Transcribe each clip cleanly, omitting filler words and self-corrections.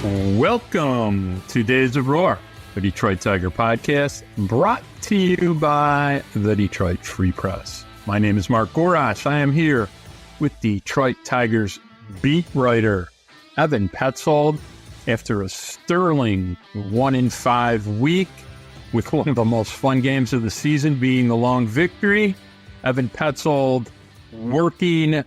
Welcome to Days of Roar, the Detroit Tiger podcast, brought to you by the Detroit Free Press. My name is Mark Gorash. I am here with Detroit Tigers beat writer Evan Petzold after a sterling 1-5 week, with one of the most fun games of the season being the long victory. Evan Petzold working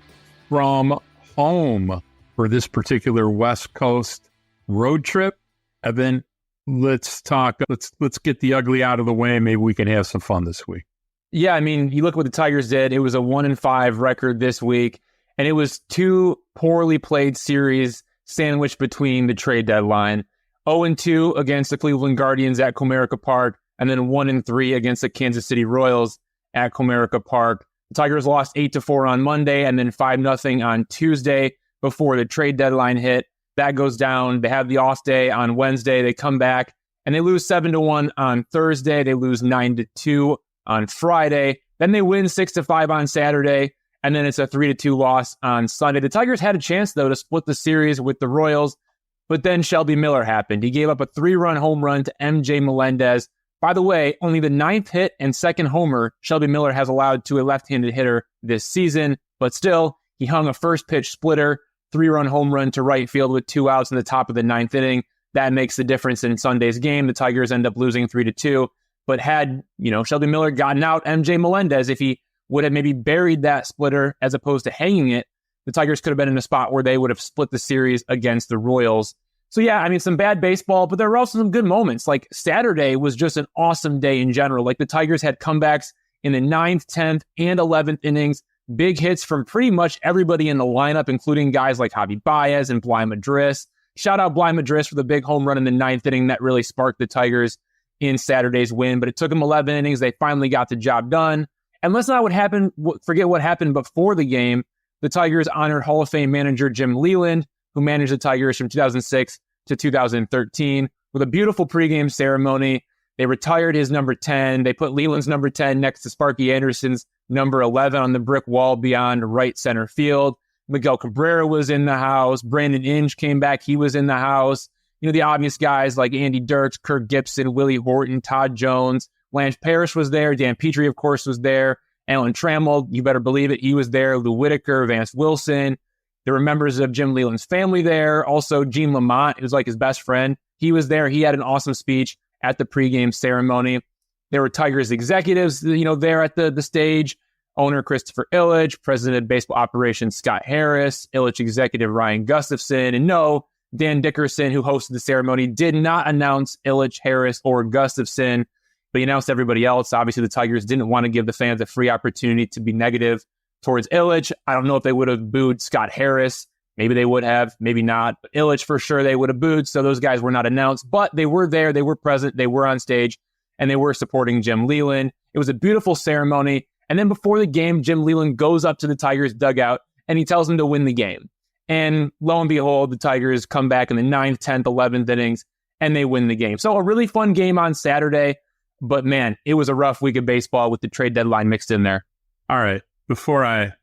from home for this particular West Coast road trip. Evan, let's talk. Let's get the ugly out of the way. Maybe we can have some fun this week. Yeah, I mean, you look what the Tigers did. It was a 1-5 record this week, and it was two poorly played series sandwiched between the trade deadline. 0-2 against the Cleveland Guardians at Comerica Park, and then 1-3 against the Kansas City Royals at Comerica Park. The Tigers lost 8-4 on Monday, and then 5-0 on Tuesday before the trade deadline hit. That goes down. They have the off day on Wednesday. They come back and they lose 7-1 on Thursday. They lose 9-2 on Friday. Then they win 6-5 on Saturday. And then it's a 3-2 loss on Sunday. The Tigers had a chance, though, to split the series with the Royals. But then Shelby Miller happened. He gave up a 3-run home run to MJ Melendez. By the way, only the 9th hit and second homer Shelby Miller has allowed to a left-handed hitter this season. But still, he hung a first pitch splitter, 3-run home run to right field with 2 outs in the top of the 9th inning. That makes the difference in Sunday's game. The Tigers end up losing 3-2. But had, Shelby Miller gotten out MJ Melendez, if he would have maybe buried that splitter as opposed to hanging it, the Tigers could have been in a spot where they would have split the series against the Royals. So yeah, I mean, some bad baseball, but there were also some good moments. Like Saturday was just an awesome day in general. Like the Tigers had comebacks in the 9th, 10th, and 11th innings. Big hits from pretty much everybody in the lineup, including guys like Javi Baez and Bly Madris. Shout out Bly Madris for the big home run in the 9th inning that really sparked the Tigers in Saturday's win. But it took them 11 innings. They finally got the job done. And let's not forget what happened before the game. The Tigers honored Hall of Fame manager Jim Leyland, who managed the Tigers from 2006 to 2013, with a beautiful pregame ceremony. They retired his number 10. They put Leyland's number 10 next to Sparky Anderson's number 11 on the brick wall beyond right center field. Miguel Cabrera was in the house. Brandon Inge came back. He was in the house. The obvious guys like Andy Dirks, Kirk Gibson, Willie Horton, Todd Jones. Lance Parrish was there. Dan Petrie, of course, was there. Alan Trammell, you better believe it, he was there. Lou Whitaker, Vance Wilson. There were members of Jim Leyland's family there. Also, Gene Lamont, who's like his best friend. He was there. He had an awesome speech at the pregame ceremony. There were Tigers executives, there at the stage. Owner Christopher Ilitch, President of Baseball Operations Scott Harris, Ilitch executive Ryan Gustafson. And no, Dan Dickerson, who hosted the ceremony, did not announce Ilitch, Harris, or Gustafson, but he announced everybody else. Obviously, the Tigers didn't want to give the fans a free opportunity to be negative towards Ilitch. I don't know if they would have booed Scott Harris. Maybe they would have, maybe not. But Ilitch, for sure, they would have booed. So those guys were not announced, but they were there. They were present. They were on stage, and they were supporting Jim Leyland. It was a beautiful ceremony. And then before the game, Jim Leyland goes up to the Tigers dugout, and he tells them to win the game. And lo and behold, the Tigers come back in the 9th, 10th, 11th innings, and they win the game. So a really fun game on Saturday. But man, it was a rough week of baseball with the trade deadline mixed in there. All right, before I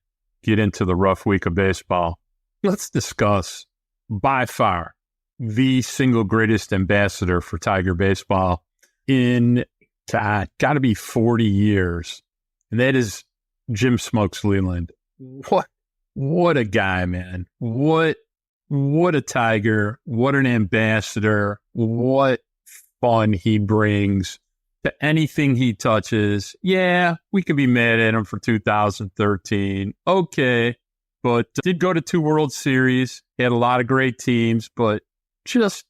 get into the rough week of baseball, let's discuss by far the single greatest ambassador for Tiger baseball in got to be 40 years. And that is Jim Smokes Leyland. What a guy, man. What a Tiger. What an ambassador. What fun he brings to anything he touches. Yeah, we could be mad at him for 2013. Okay. But did go to 2 World Series. He had a lot of great teams, but just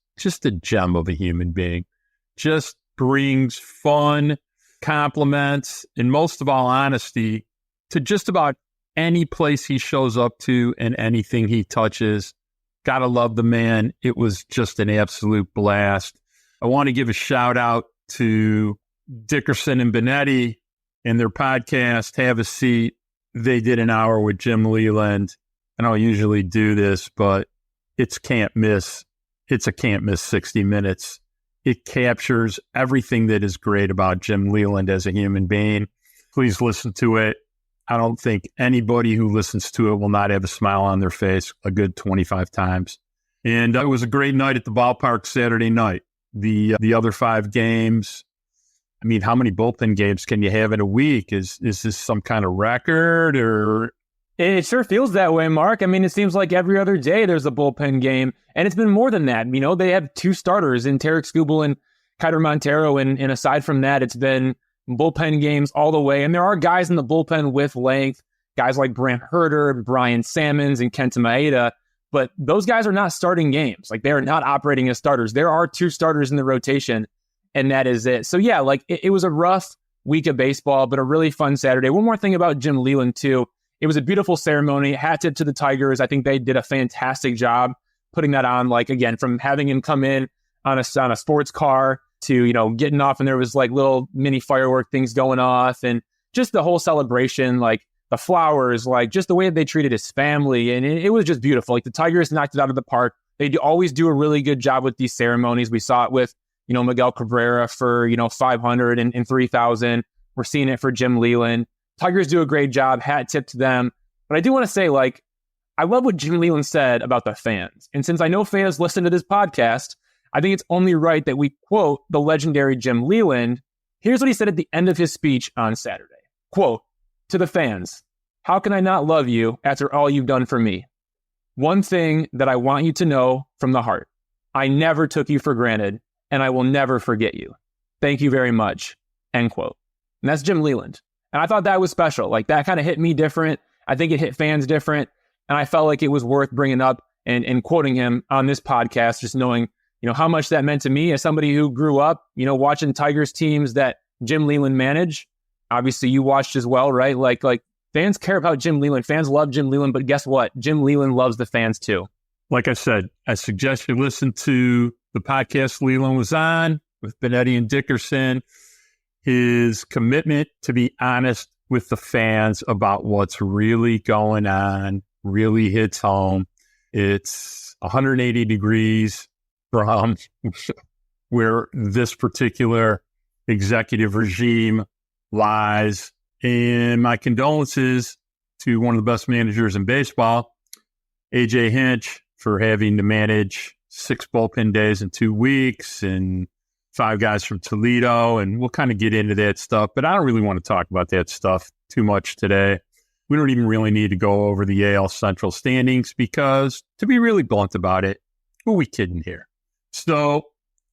a gem of a human being. Just brings fun, compliments, and most of all, honesty to just about any place he shows up to and anything he touches. Gotta love the man. It was just an absolute blast. I want to give a shout out to Dickerson and Benetti and their podcast, Have a Seat. They did an hour with Jim Leyland. I don't usually do this, but it's can't miss. It's a can't miss 60 minutes. It captures everything that is great about Jim Leyland as a human being. Please listen to it. I don't think anybody who listens to it will not have a smile on their face a good 25 times. And it was a great night at the ballpark Saturday night. The other 5 games, I mean, how many bullpen games can you have in a week? Is this some kind of record or? It sure feels that way, Mark. I mean, it seems like every other day there's a bullpen game, and it's been more than that. You know, they have 2 starters in Tarik Skubal and Kiter Montero, and aside from that, it's been bullpen games all the way. And there are guys in the bullpen with length, guys like Brant Herter, Brian Sammons, and Kenta Maeda, but those guys are not starting games. Like, they are not operating as starters. There are 2 starters in the rotation, and that is it. So yeah, like it was a rough week of baseball, but a really fun Saturday. One more thing about Jim Leyland too. It was a beautiful ceremony. Hat tip to the Tigers. I think they did a fantastic job putting that on. Like, again, from having him come in on a sports car to, you know, getting off, and there was like little mini firework things going off, and just the whole celebration, like the flowers, like just the way that they treated his family. And it was just beautiful. Like, the Tigers knocked it out of the park. They always do a really good job with these ceremonies. We saw it with, you know, Miguel Cabrera for, you know, 500 and 3,000. We're seeing it for Jim Leyland. Tigers do a great job. Hat tip to them. But I do want to say, like, I love what Jim Leyland said about the fans. And since I know fans listen to this podcast, I think it's only right that we quote the legendary Jim Leyland. Here's what he said at the end of his speech on Saturday. Quote, "To the fans, how can I not love you after all you've done for me? One thing that I want you to know from the heart. I never took you for granted, and I will never forget you. Thank you very much." End quote. And that's Jim Leyland. And I thought that was special. Like, that kind of hit me different. I think it hit fans different. And I felt like it was worth bringing up and quoting him on this podcast, just knowing, you know, how much that meant to me as somebody who grew up, you know, watching Tigers teams that Jim Leyland managed. Obviously, you watched as well, right? Like fans care about Jim Leyland. Fans love Jim Leyland. But guess what? Jim Leyland loves the fans too. Like I said, I suggest you listen to the podcast Leyland was on with Benetti and Dickerson. His commitment to be honest with the fans about what's really going on really hits home. It's 180 degrees from where this particular executive regime lies. And my condolences to one of the best managers in baseball, AJ Hinch, for having to manage 6 bullpen days in 2 weeks and 5 guys from Toledo, and we'll kind of get into that stuff, but I don't really want to talk about that stuff too much today. We don't even really need to go over the AL Central standings because, to be really blunt about it, who are we kidding here? So,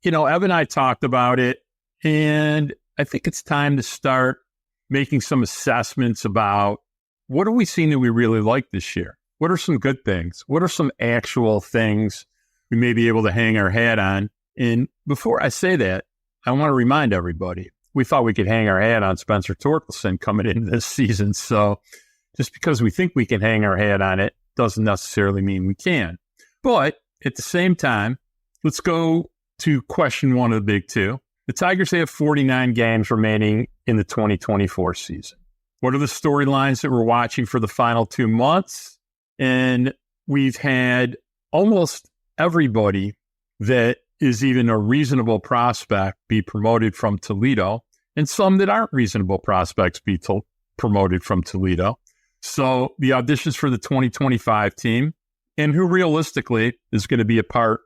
you know, Evan and I talked about it, and I think it's time to start making some assessments about what have we seen that we really like this year? What are some good things? What are some actual things we may be able to hang our hat on? And before I say that, I want to remind everybody, we thought we could hang our hat on Spencer Torkelson coming into this season. So just because we think we can hang our hat on it doesn't necessarily mean we can. But at the same time, let's go to question 1 of the big 2. The Tigers have 49 games remaining in the 2024 season. What are the storylines that we're watching for the final 2 months? And we've had almost everybody that is even a reasonable prospect be promoted from Toledo, and some that aren't reasonable prospects be promoted from Toledo. So the auditions for the 2025 team, and who realistically is going to be a part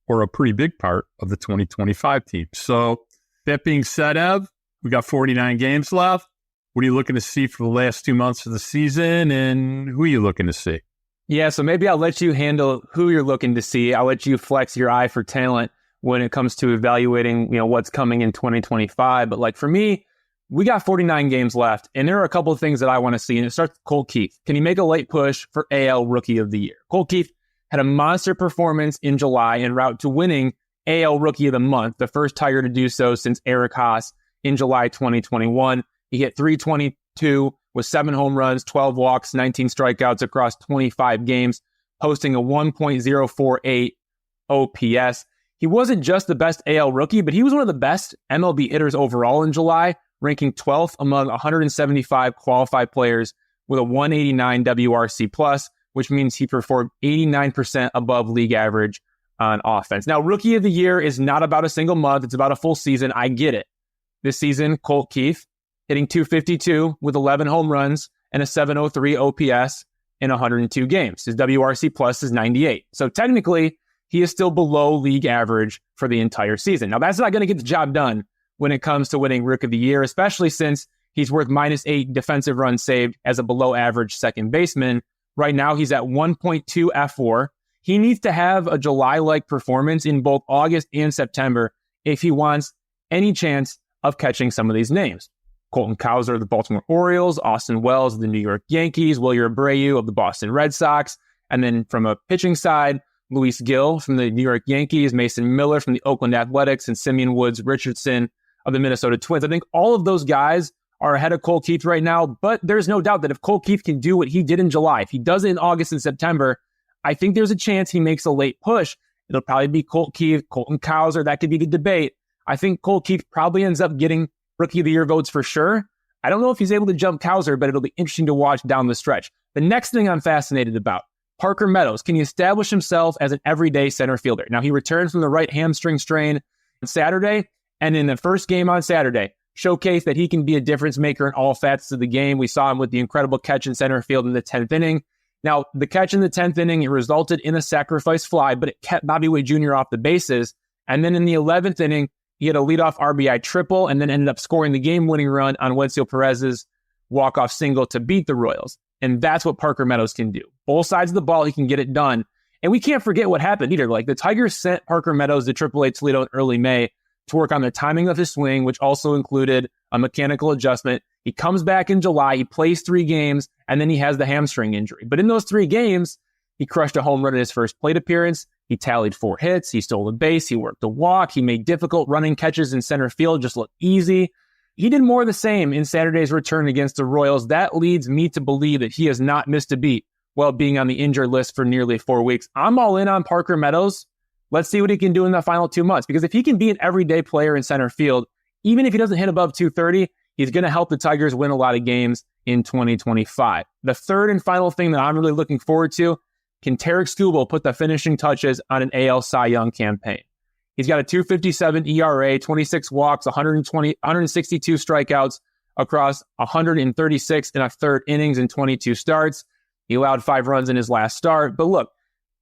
or a pretty big part of the 2025 team. So that being said, Ev, we got 49 games left. What are you looking to see for the last 2 months of the season, and who are you looking to see? Yeah, so maybe I'll let you handle who you're looking to see. I'll let you flex your eye for talent when it comes to evaluating, you know, what's coming in 2025. But like for me, we got 49 games left, and there are a couple of things that I want to see. And it starts with Colt Keith. Can he make a late push for AL Rookie of the Year? Colt Keith had a monster performance in July en route to winning AL Rookie of the Month, the first Tiger to do so since Eric Haas in July 2021. He hit .322 with 7 home runs, 12 walks, 19 strikeouts across 25 games, posting a 1.048 OPS. He wasn't just the best AL rookie, but he was one of the best MLB hitters overall in July, ranking 12th among 175 qualified players with a 189 WRC+, which means he performed 89% above league average on offense. Now, Rookie of the Year is not about a single month. It's about a full season. I get it. This season, Colt Keith hitting .252 with 11 home runs and a 703 OPS in 102 games. His WRC+ is 98. So technically, he is still below league average for the entire season. Now, that's not going to get the job done when it comes to winning Rookie of the Year, especially since he's worth -8 defensive runs saved as a below average second baseman. Right now, he's at 1.2 F4. He needs to have a July-like performance in both August and September if he wants any chance of catching some of these names. Colton Cowser of the Baltimore Orioles, Austin Wells of the New York Yankees, Wilyer Abreu of the Boston Red Sox, and then from a pitching side, Luis Gil from the New York Yankees, Mason Miller from the Oakland Athletics, and Simeon Woods Richardson of the Minnesota Twins. I think all of those guys are ahead of Colt Keith right now, but there's no doubt that if Colt Keith can do what he did in July, if he does it in August and September, I think there's a chance he makes a late push. It'll probably be Colt Keith, Colton Cowser. That could be the debate. I think Colt Keith probably ends up getting Rookie of the Year votes for sure. I don't know if he's able to jump Cowser, but it'll be interesting to watch down the stretch. The next thing I'm fascinated about, Parker Meadows. Can he establish himself as an everyday center fielder? Now, he returned from the right hamstring strain on Saturday, and in the first game on Saturday, showcased that he can be a difference maker in all facets of the game. We saw him with the incredible catch in center field in the 10th inning. Now, the catch in the 10th inning, it resulted in a sacrifice fly, but it kept Bobby Witt Jr. off the bases. And then in the 11th inning, he had a leadoff RBI triple and then ended up scoring the game-winning run on Wenceel Perez's walk-off single to beat the Royals. And that's what Parker Meadows can do. Both sides of the ball, he can get it done. And we can't forget what happened either. Like, the Tigers sent Parker Meadows to Triple-A Toledo in early May to work on the timing of his swing, which also included a mechanical adjustment. He comes back in July, he plays 3 games, and then he has the hamstring injury. But in those 3 games, he crushed a home run in his first plate appearance. He tallied 4 hits. He stole a base. He worked a walk. He made difficult running catches in center field just look easy. He did more of the same in Saturday's return against the Royals. That leads me to believe that he has not missed a beat while being on the injured list for nearly 4 weeks. I'm all in on Parker Meadows. Let's see what he can do in the final 2 months. Because if he can be an everyday player in center field, even if he doesn't hit above 230, he's going to help the Tigers win a lot of games in 2025. The third and final thing that I'm really looking forward to, can Tarik Skubal put the finishing touches on an AL Cy Young campaign? He's got a 2.57 ERA, 26 walks, 162 strikeouts across 136 and a third innings in 22 starts. He allowed 5 runs in his last start. But look,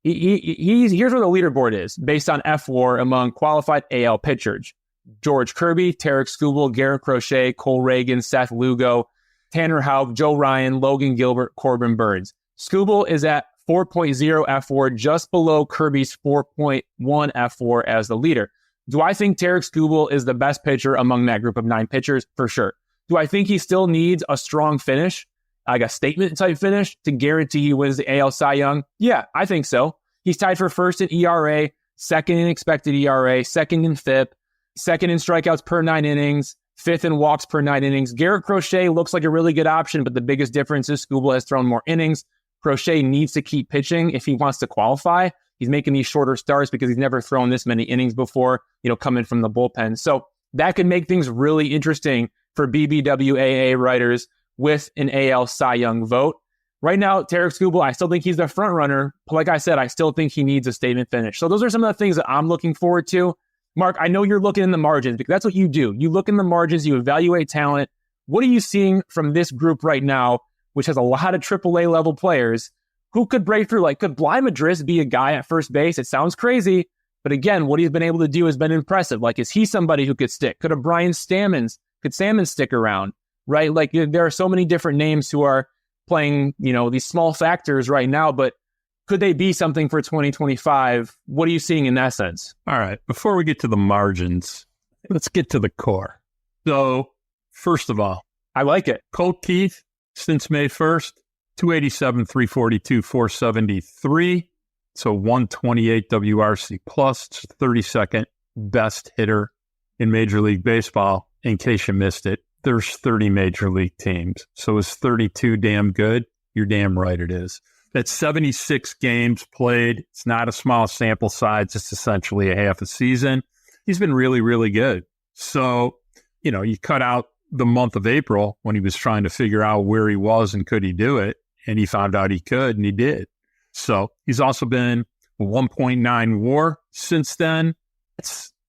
here's where the leaderboard is based on FWAR among qualified AL pitchers. George Kirby, Tarik Skubal, Garrett Crochet, Cole Reagan, Seth Lugo, Tanner Houck, Joe Ryan, Logan Gilbert, Corbin Burns. Skubal is at 4.0 F4, just below Kirby's 4.1 F4 as the leader. Do I think Tarik Skubal is the best pitcher among that group of 9 pitchers? For sure. Do I think he still needs a strong finish, like a statement-type finish, to guarantee he wins the AL Cy Young? Yeah, I think so. He's tied for first in ERA, second in expected ERA, second in FIP, second in strikeouts per 9 innings, 5th in walks per 9 innings. Garrett Crochet looks like a really good option, but the biggest difference is Skubal has thrown more innings. Crochet needs to keep pitching if he wants to qualify. He's making these shorter starts because he's never thrown this many innings before, coming from the bullpen. So that could make things really interesting for BBWAA writers with an AL Cy Young vote. Right now, Tarik Skubal, I still think he's the front runner. But like I said, I still think he needs a statement finish. So those are some of the things that I'm looking forward to. Mark, I know you're looking in the margins because that's what you do. You look in the margins, you evaluate talent. What are you seeing from this group right now, which has a lot of AAA level players? Who could break through? Like, could Bly Madris be a guy at first base? It sounds crazy, but again, what he's been able to do has been impressive. Like, is he somebody who could stick? Could Sammons stick around, right? Like, there are so many different names who are playing, these small factors right now, but could they be something for 2025? What are you seeing in that sense? All right. Before we get to the margins, let's get to the core. So, first of all, I like it. Colt Keith, since May 1st, 287, 342, 473. So 128 WRC plus, 32nd best hitter in Major League Baseball. In case you missed it, there's 30 Major League teams. So is 32 damn good? You're damn right it is. That's 76 games played. It's not a small sample size. It's essentially a half a season. He's been really, really good. So, you cut out the month of April when he was trying to figure out where he was and could he do it. And he found out he could, and he did. So he's also been 1.9 WAR since then.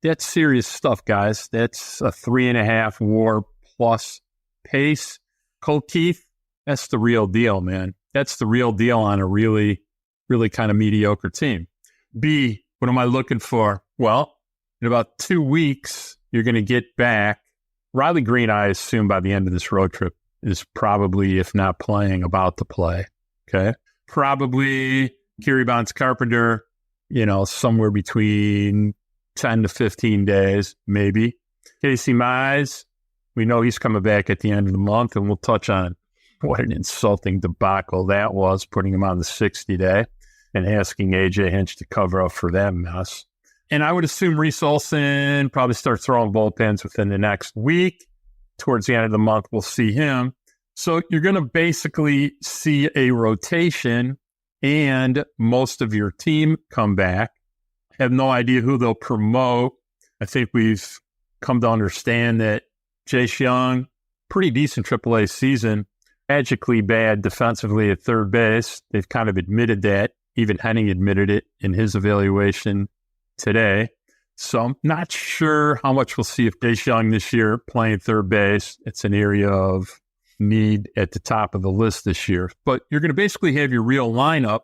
That's serious stuff, guys. That's a 3.5 WAR plus pace. Colt Keith, that's the real deal, man. That's the real deal on a really, really kind of mediocre team. B, What am I looking for? Well, in about 2 weeks, you're going to get back. Riley Green, I assume by the end of this road trip, is probably, if not playing, about to play. Okay. Probably Kerry Bonds Carpenter, somewhere between 10 to 15 days, maybe. Casey Mize, we know he's coming back at the end of the month, and we'll touch on what an insulting debacle that was, putting him on the 60-day and asking A.J. Hinch to cover up for that mess. And I would assume Reese Olson probably starts throwing bullpens within the next week. Towards the end of the month, we'll see him. So you're going to basically see a rotation and most of your team come back. I have no idea who they'll promote. I think we've come to understand that Jace Young, pretty decent Triple-A season, tragically bad defensively at third base. They've kind of admitted that. Even Henning admitted it in his evaluation today. So I'm not sure how much we'll see of Jace Young this year playing third base. It's an area of need at the top of the list this year. But you're going to basically have your real lineup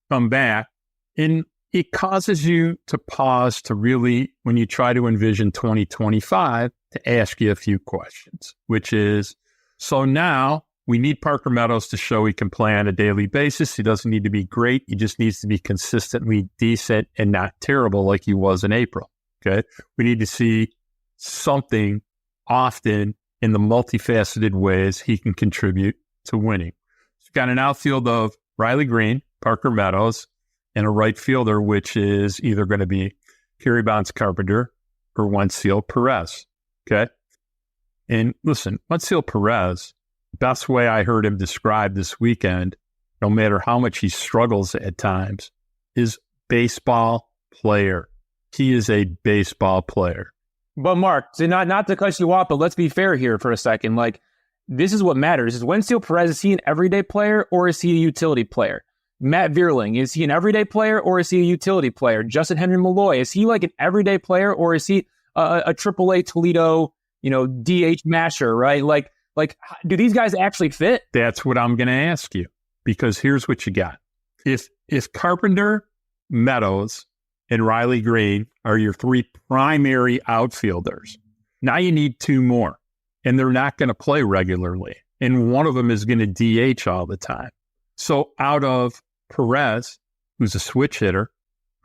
come back, and it causes you to pause to really, when you try to envision 2025, to ask you a few questions, which is, so now we need Parker Meadows to show he can play on a daily basis. He doesn't need to be great. He just needs to be consistently decent and not terrible like he was in April. Okay. We need to see something often in the multifaceted ways he can contribute to winning. So you've got an outfield of Riley Green, Parker Meadows, and a right fielder, which is either going to be Kerry Bonds Carpenter or Wenceel Perez. Okay. And listen, Wenceel Perez, best way I heard him described this weekend, no matter how much he struggles at times, is baseball player. He is a baseball player. But Mark, not to cut you off, but let's be fair here for a second. Like, this is what matters. Is Wenceel Perez, is he an everyday player or is he a utility player? Matt Vierling, is he an everyday player or is he a utility player? Justin Henry Malloy, is he like an everyday player or is he a Triple-A Toledo, DH masher, right? Like, do these guys actually fit? That's what I'm going to ask you, because here's what you got. If Carpenter, Meadows, and Riley Green are your three primary outfielders, now you need two more, and they're not going to play regularly, and one of them is going to DH all the time. So out of Perez, who's a switch hitter,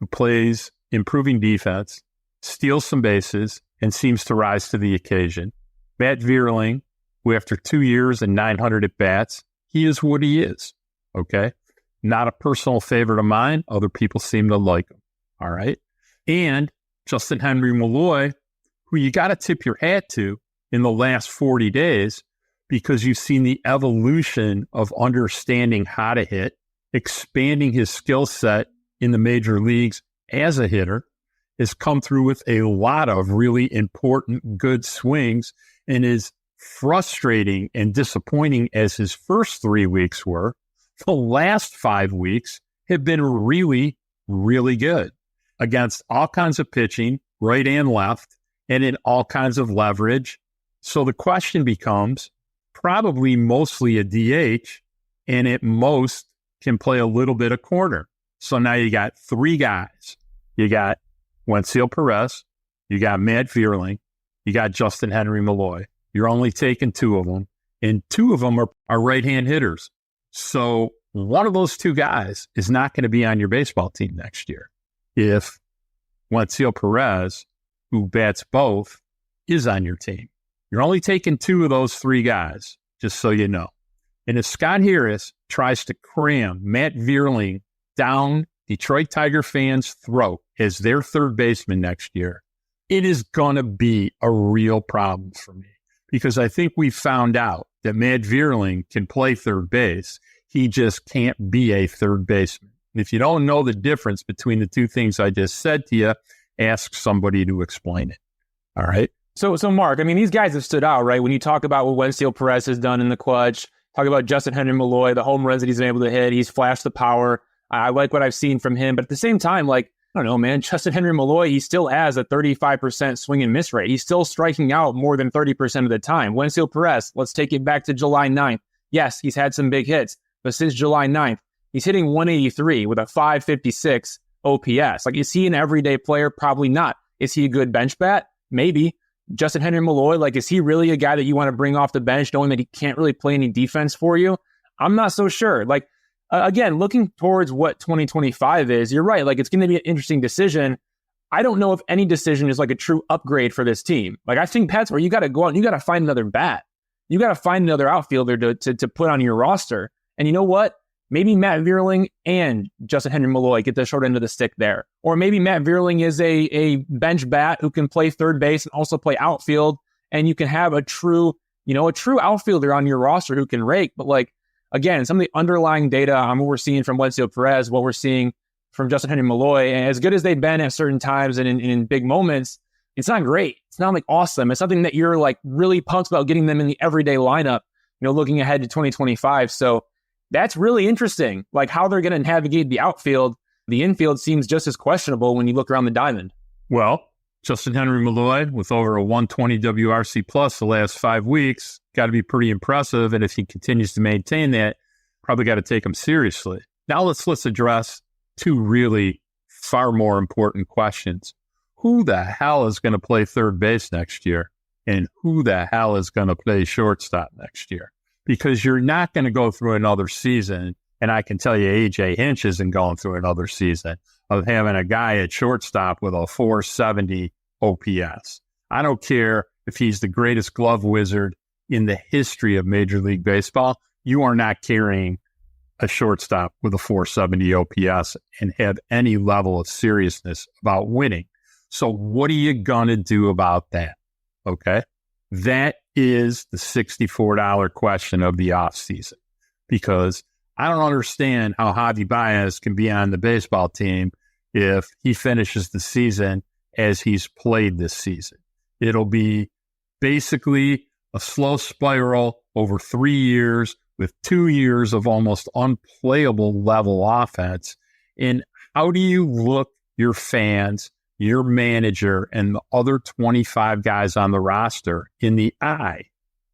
who plays improving defense, steals some bases, and seems to rise to the occasion, Matt Vierling, who after 2 years and 900 at-bats, he is what he is, okay? Not a personal favorite of mine. Other people seem to like him, all right? And Justin Henry Malloy, who you got to tip your hat to in the last 40 days, because you've seen the evolution of understanding how to hit, expanding his skill set in the major leagues as a hitter, has come through with a lot of really important, good swings, and is frustrating and disappointing as his first 3 weeks were. The last 5 weeks have been really, really good against all kinds of pitching, right and left, and in all kinds of leverage. So the question becomes, probably mostly a DH, and at most can play a little bit of corner. So now you got three guys. You got Wenceel Perez, you got Matt Vierling, you got Justin Henry Malloy. You're only taking two of them, and two of them are right-hand hitters. So one of those two guys is not going to be on your baseball team next year. If Wenceel Perez, who bats both, is on your team. You're only taking two of those three guys, just so you know. And if Scott Harris tries to cram Matt Vierling down Detroit Tiger fans' throat as their third baseman next year, it is going to be a real problem for me. Because I think we found out that Matt Vierling can play third base. He just can't be a third baseman. And if you don't know the difference between the two things I just said to you, ask somebody to explain it. All right? So Mark, I mean, these guys have stood out, right? When you talk about what Wenceel Perez has done in the clutch, talk about Justin Henry Malloy, the home runs that he's been able to hit, he's flashed the power. I like what I've seen from him. But at the same time, like, I don't know, man, Justin Henry Malloy, he still has a 35% swing and miss rate. He's still striking out more than 30% of the time. Wenceel Perez, let's take it back to July 9th. Yes, he's had some big hits, but since July 9th, he's hitting 183 with a 556 OPS. Like, is he an everyday player? Probably not. Is he a good bench bat? Maybe. Justin Henry Malloy, like, is he really a guy that you want to bring off the bench knowing that he can't really play any defense for you? I'm not so sure. Like, again, looking towards what 2025 is, you're right. Like, it's going to be an interesting decision. I don't know if any decision is like a true upgrade for this team. Like, I think Pat's where you got to go out and you got to find another bat. You got to find another outfielder to put on your roster. And you know what? Maybe Matt Vierling and Justin Henry Malloy get the short end of the stick there. Or maybe Matt Vierling is a bench bat who can play third base and also play outfield. And you can have a true outfielder on your roster who can rake. But like, again, some of the underlying data on what we're seeing from Wenceel Perez, what we're seeing from Justin Henry Malloy, and as good as they've been at certain times and in big moments, it's not great. It's not like awesome. It's something that you're like really pumped about getting them in the everyday lineup, looking ahead to 2025. So that's really interesting, like how they're going to navigate the outfield. The infield seems just as questionable when you look around the diamond. Well, Justin Henry Malloy with over a 120 WRC plus the last 5 weeks, got to be pretty impressive. And if he continues to maintain that, probably got to take him seriously. Now let's address two really far more important questions. Who the hell is going to play third base next year? And who the hell is going to play shortstop next year? Because you're not going to go through another season, and I can tell you AJ Hinch isn't going through another season of having a guy at shortstop with a 470 OPS. I don't care if he's the greatest glove wizard in the history of Major League Baseball. You are not carrying a shortstop with a 470 OPS and have any level of seriousness about winning. So what are you going to do about that? Okay. That is the $64 question of the offseason, because I don't understand how Javi Baez can be on the baseball team if he finishes the season as he's played this season. It'll be basically a slow spiral over 3 years with 2 years of almost unplayable level offense. And how do you look your fans, your manager, and the other 25 guys on the roster in the eye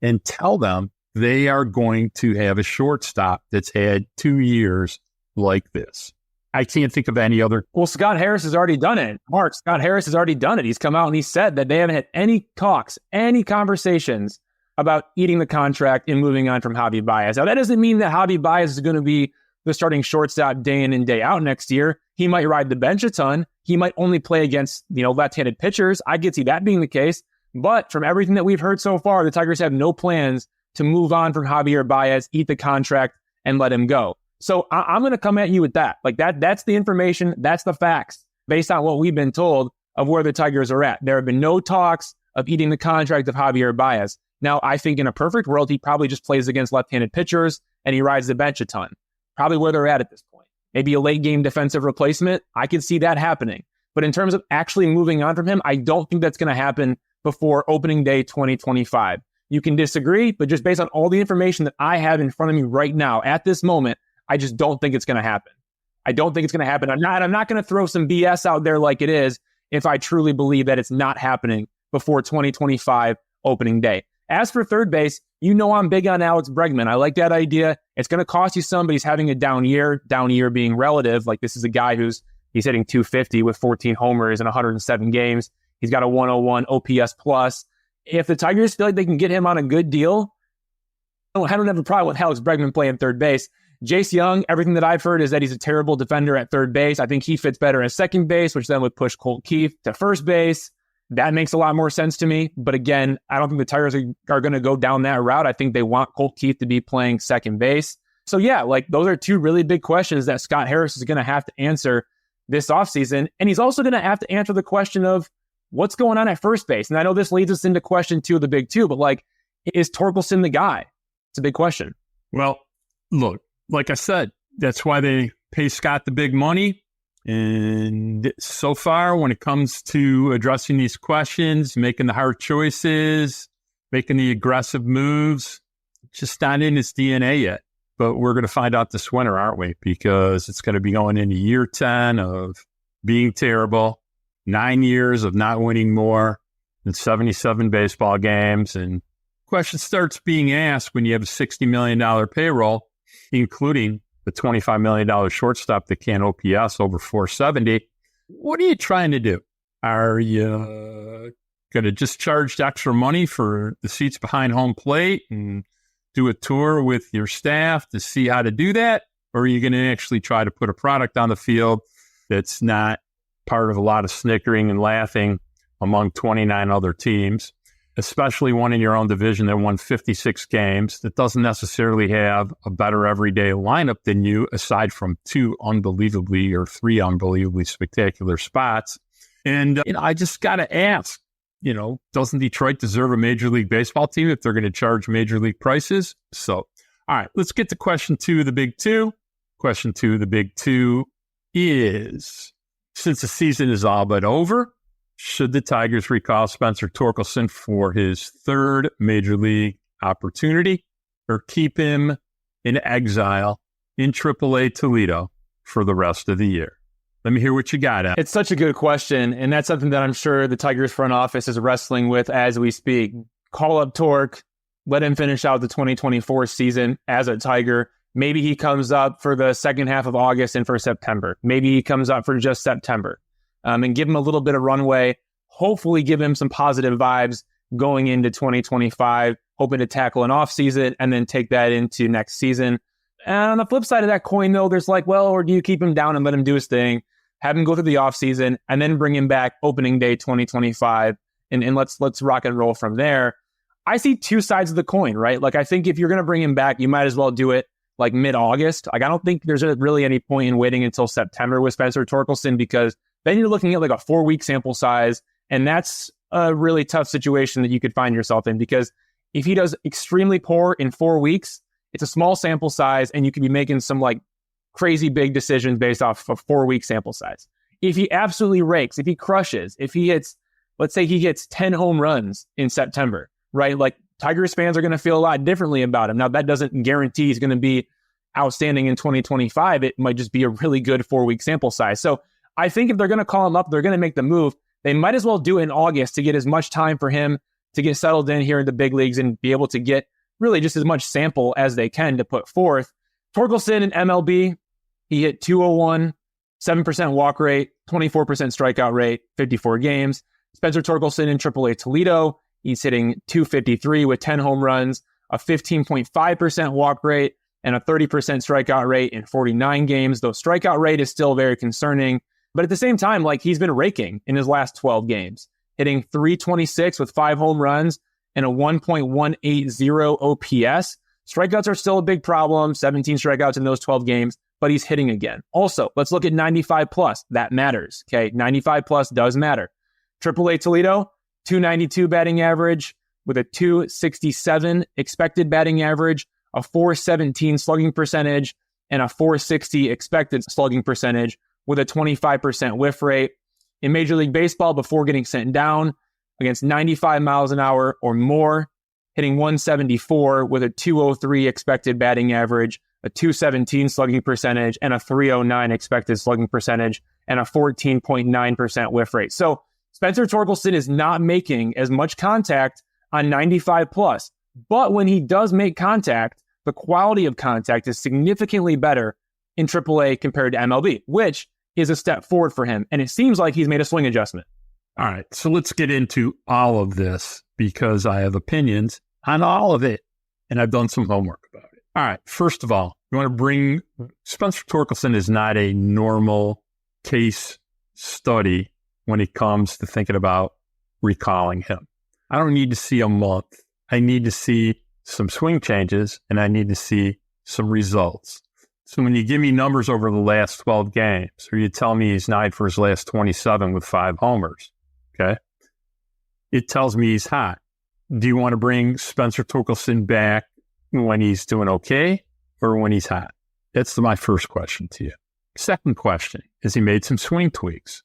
and tell them they are going to have a shortstop that's had 2 years like this? I can't think of any other. Well, Scott Harris has already done it. Mark, Scott Harris has already done it. He's come out and he said that they haven't had any talks, any conversations about eating the contract and moving on from Javi Baez. Now, that doesn't mean that Javi Baez is going to be the starting shortstop day in and day out next year. He might ride the bench a ton. He might only play against, left-handed pitchers. I could see that being the case. But from everything that we've heard so far, the Tigers have no plans to move on from Javier Baez, eat the contract, and let him go. So I'm going to come at you with that. Like that's the information. That's the facts based on what we've been told of where the Tigers are at. There have been no talks of eating the contract of Javier Baez. Now, I think in a perfect world, he probably just plays against left-handed pitchers and he rides the bench a ton. Probably where they're at this point. Maybe a late game defensive replacement. I could see that happening. But in terms of actually moving on from him, I don't think that's going to happen before opening day 2025. You can disagree, but just based on all the information that I have in front of me right now at this moment, I just don't think it's going to happen. I don't think it's going to happen. I'm not going to throw some BS out there like it is if I truly believe that it's not happening before 2025 opening day. As for third base, I'm big on Alex Bregman. I like that idea. It's going to cost you some, but he's having a down year being relative. Like, this is a guy he's hitting 250 with 14 homers in 107 games. He's got a 101 OPS plus. If the Tigers feel like they can get him on a good deal, I don't have a problem with Alex Bregman playing third base. Jace Young, everything that I've heard is that he's a terrible defender at third base. I think he fits better at second base, which then would push Colt Keith to first base. That makes a lot more sense to me. But again, I don't think the Tigers are going to go down that route. I think they want Colt Keith to be playing second base. So yeah, like those are two really big questions that Scott Harris is going to have to answer this offseason. And he's also going to have to answer the question of what's going on at first base. And I know this leads us into question two of the big two, but like, is Torkelson the guy? It's a big question. Well, look, like I said, that's why they pay Scott the big money. And so far, when it comes to addressing these questions, making the hard choices, making the aggressive moves, just not in his DNA yet. But we're going to find out this winter, aren't we? Because it's going to be going into year 10 of being terrible, 9 years of not winning more than 77 baseball games. And question starts being asked when you have a $60 million payroll, including the $25 million shortstop that can't OPS over 470. What are you trying to do? Are you going to just charge extra money for the seats behind home plate and do a tour with your staff to see how to do that? Or are you going to actually try to put a product on the field that's not part of a lot of snickering and laughing among 29 other teams, especially one in your own division that won 56 games, that doesn't necessarily have a better everyday lineup than you, aside from three unbelievably spectacular spots? And I just got to ask, doesn't Detroit deserve a Major League Baseball team if they're going to charge Major League prices? So, all right, let's get to question 2 of the big two. Question 2 of the big two is, since the season is all but over, should the Tigers recall Spencer Torkelson for his third Major League opportunity, or keep him in exile in Triple-A Toledo for the rest of the year? Let me hear what you got, Al. It's such a good question, and that's something that I'm sure the Tigers front office is wrestling with as we speak. Call up Tork, let him finish out the 2024 season as a Tiger. Maybe he comes up for the second half of August and for September. Maybe he comes up for just September. And give him a little bit of runway, hopefully give him some positive vibes going into 2025, hoping to tackle an offseason and then take that into next season. And on the flip side of that coin, though, there's or do you keep him down and let him do his thing, have him go through the offseason, and then bring him back opening day 2025, and let's rock and roll from there? I see two sides of the coin, right? I think if you're going to bring him back, you might as well do it mid-August. I don't think there's really any point in waiting until September with Spencer Torkelson, because then you're looking at a 4-week sample size, and that's a really tough situation that you could find yourself in, because if he does extremely poor in 4 weeks, it's a small sample size, and you could be making some crazy big decisions based off a 4-week sample size. If he absolutely rakes, if he crushes, if he hits, let's say he gets 10 home runs in September, right? Tigers fans are going to feel a lot differently about him. Now, that doesn't guarantee he's going to be outstanding in 2025. It might just be a really good 4-week sample size. So I think if they're going to call him up, they're going to make the move. They might as well do it in August to get as much time for him to get settled in here in the big leagues and be able to get really just as much sample as they can to put forth. Torkelson in MLB, he hit 201, 7% walk rate, 24% strikeout rate, 54 games. Spencer Torkelson in Triple-A Toledo, he's hitting 253 with 10 home runs, a 15.5% walk rate, and a 30% strikeout rate in 49 games. Though strikeout rate is still very concerning. But at the same time, he's been raking in his last 12 games, hitting 326 with 5 home runs and a 1.180 OPS. Strikeouts are still a big problem, 17 strikeouts in those 12 games, but he's hitting again. Also, let's look at 95 plus. That matters, okay? 95 plus does matter. Triple-A Toledo, 292 batting average with a 267 expected batting average, a 417 slugging percentage, and a 460 expected slugging percentage with a 25% whiff rate. In Major League Baseball, before getting sent down against 95 miles an hour or more, hitting 174 with a 203 expected batting average, a 217 slugging percentage, and a 309 expected slugging percentage, and a 14.9% whiff rate. So Spencer Torkelson is not making as much contact on 95 plus, but when he does make contact, the quality of contact is significantly better in AAA compared to MLB, which is a step forward for him. And it seems like he's made a swing adjustment. All right, so let's get into all of this because I have opinions on all of it, and I've done some homework about it. All right, first of all, you want to bring Spencer Torkelson is not a normal case study when it comes to thinking about recalling him. I don't need to see a month. I need to see some swing changes, and I need to see some results. So when you give me numbers over the last 12 games, or you tell me he's 9 for his last 27 with 5 homers, okay, it tells me he's hot. Do you want to bring Spencer Torkelson back when he's doing okay or when he's hot? That's my first question to you. Second question is he made some swing tweaks.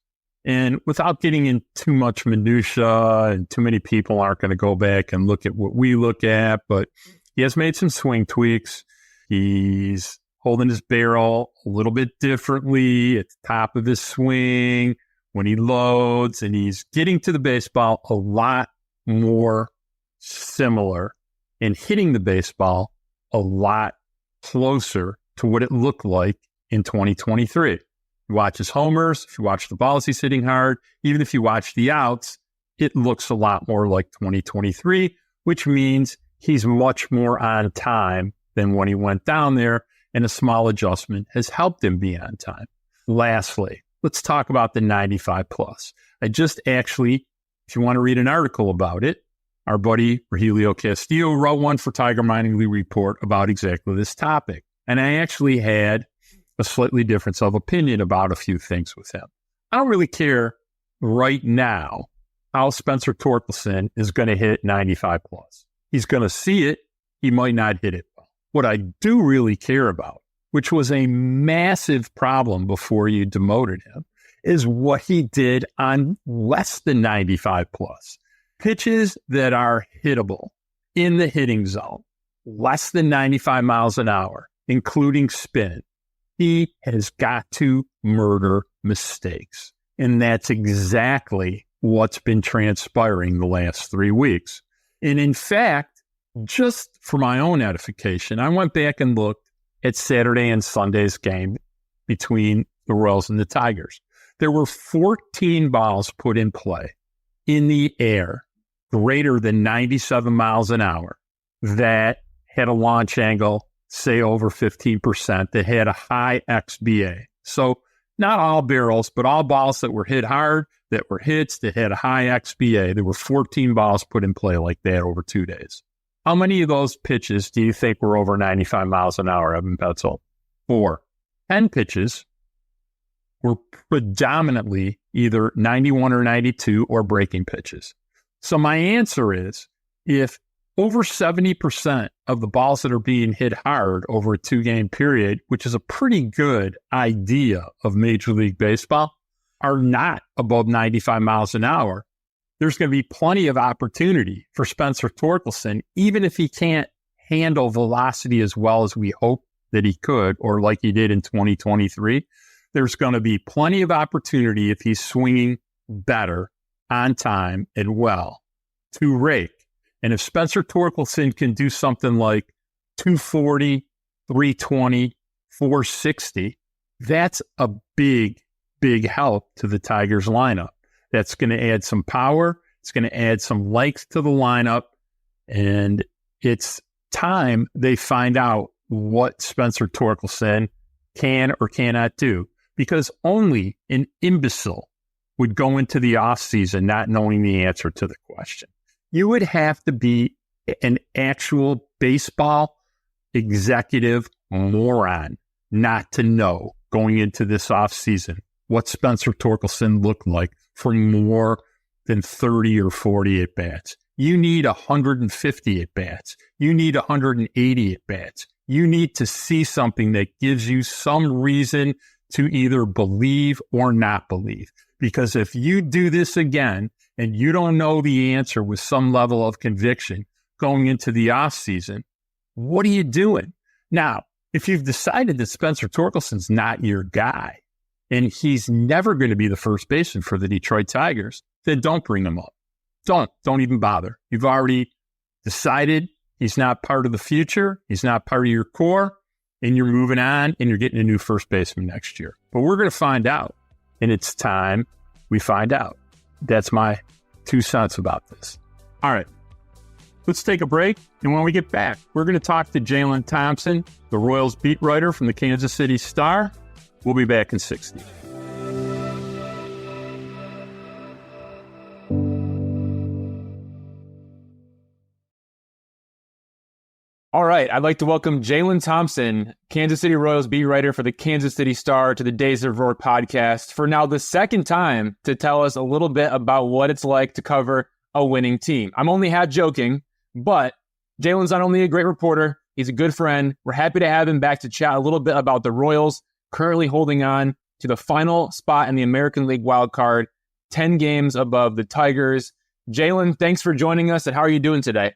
And without getting in too much minutia, and too many people aren't going to go back and look at what we look at, but he has made some swing tweaks. He's holding his barrel a little bit differently at the top of his swing when he loads, and he's getting to the baseball a lot more similar and hitting the baseball a lot closer to what it looked like in 2023. You watch his homers, if you watch the balls he's hitting hard, even if you watch the outs, it looks a lot more like 2023, which means he's much more on time than when he went down there, and a small adjustment has helped him be on time. Lastly, let's talk about the 95 plus. I just actually, if you want to read an article about it, our buddy Rogelio Castillo wrote one for Tiger Mining League Report about exactly this topic. And I actually had a slightly difference of opinion about a few things with him. I don't really care right now how Spencer Torkelson is going to hit 95 plus. He's going to see it. He might not hit it well. What I do really care about, which was a massive problem before you demoted him, is what he did on less than 95 plus. Pitches that are hittable in the hitting zone, less than 95 miles an hour, including spin. He has got to murder mistakes. And that's exactly what's been transpiring the last 3 weeks. And in fact, just for my own edification, I went back and looked at Saturday and Sunday's game between the Royals and the Tigers. There were 14 balls put in play in the air greater than 97 miles an hour that had a launch angle, say over 15%, that had a high XBA. So not all barrels, but all balls that were hit hard, that were hits, that had a high XBA. There were 14 balls put in play like that over 2 days. How many of those pitches do you think were over 95 miles an hour, Evan Petzold? 4. 10 pitches were predominantly either 91 or 92 or breaking pitches. So my answer is, if over 70% of the balls that are being hit hard over a 2-game period, which is a pretty good idea of Major League Baseball, are not above 95 miles an hour, there's going to be plenty of opportunity for Spencer Torkelson, even if he can't handle velocity as well as we hope that he could, or like he did in 2023. There's going to be plenty of opportunity if he's swinging better, on time, and well, to rake. And if Spencer Torkelson can do something like 240, 320, 460, that's a big, big help to the Tigers lineup. That's going to add some power. It's going to add some length to the lineup. And it's time they find out what Spencer Torkelson can or cannot do. Because only an imbecile would go into the offseason not knowing the answer to the question. You would have to be an actual baseball executive moron not to know going into this offseason what Spencer Torkelson looked like for more than 30 or 40 at-bats. You need 150 at-bats. You need 180 at-bats. You need to see something that gives you some reason to either believe or not believe. Because if you do this again and you don't know the answer with some level of conviction going into the offseason, what are you doing? Now, if you've decided that Spencer Torkelson's not your guy and he's never going to be the first baseman for the Detroit Tigers, then don't bring him up. Don't even bother. You've already decided he's not part of the future. He's not part of your core, and you're moving on and you're getting a new first baseman next year. But we're going to find out. And it's time we find out. That's my 2 cents about this. All right, let's take a break. And when we get back, we're going to talk to Jaylen Thompson, the Royals beat writer from the Kansas City Star. We'll be back in 60. All right, I'd like to welcome Jaylen Thompson, Kansas City Royals beat writer for the Kansas City Star, to the Days of Roar podcast for now the second time to tell us a little bit about what it's like to cover a winning team. I'm only half joking, but Jaylen's not only a great reporter, he's a good friend. We're happy to have him back to chat a little bit about the Royals currently holding on to the final spot in the American League wild card, 10 games above the Tigers. Jaylen, thanks for joining us, and how are you doing today?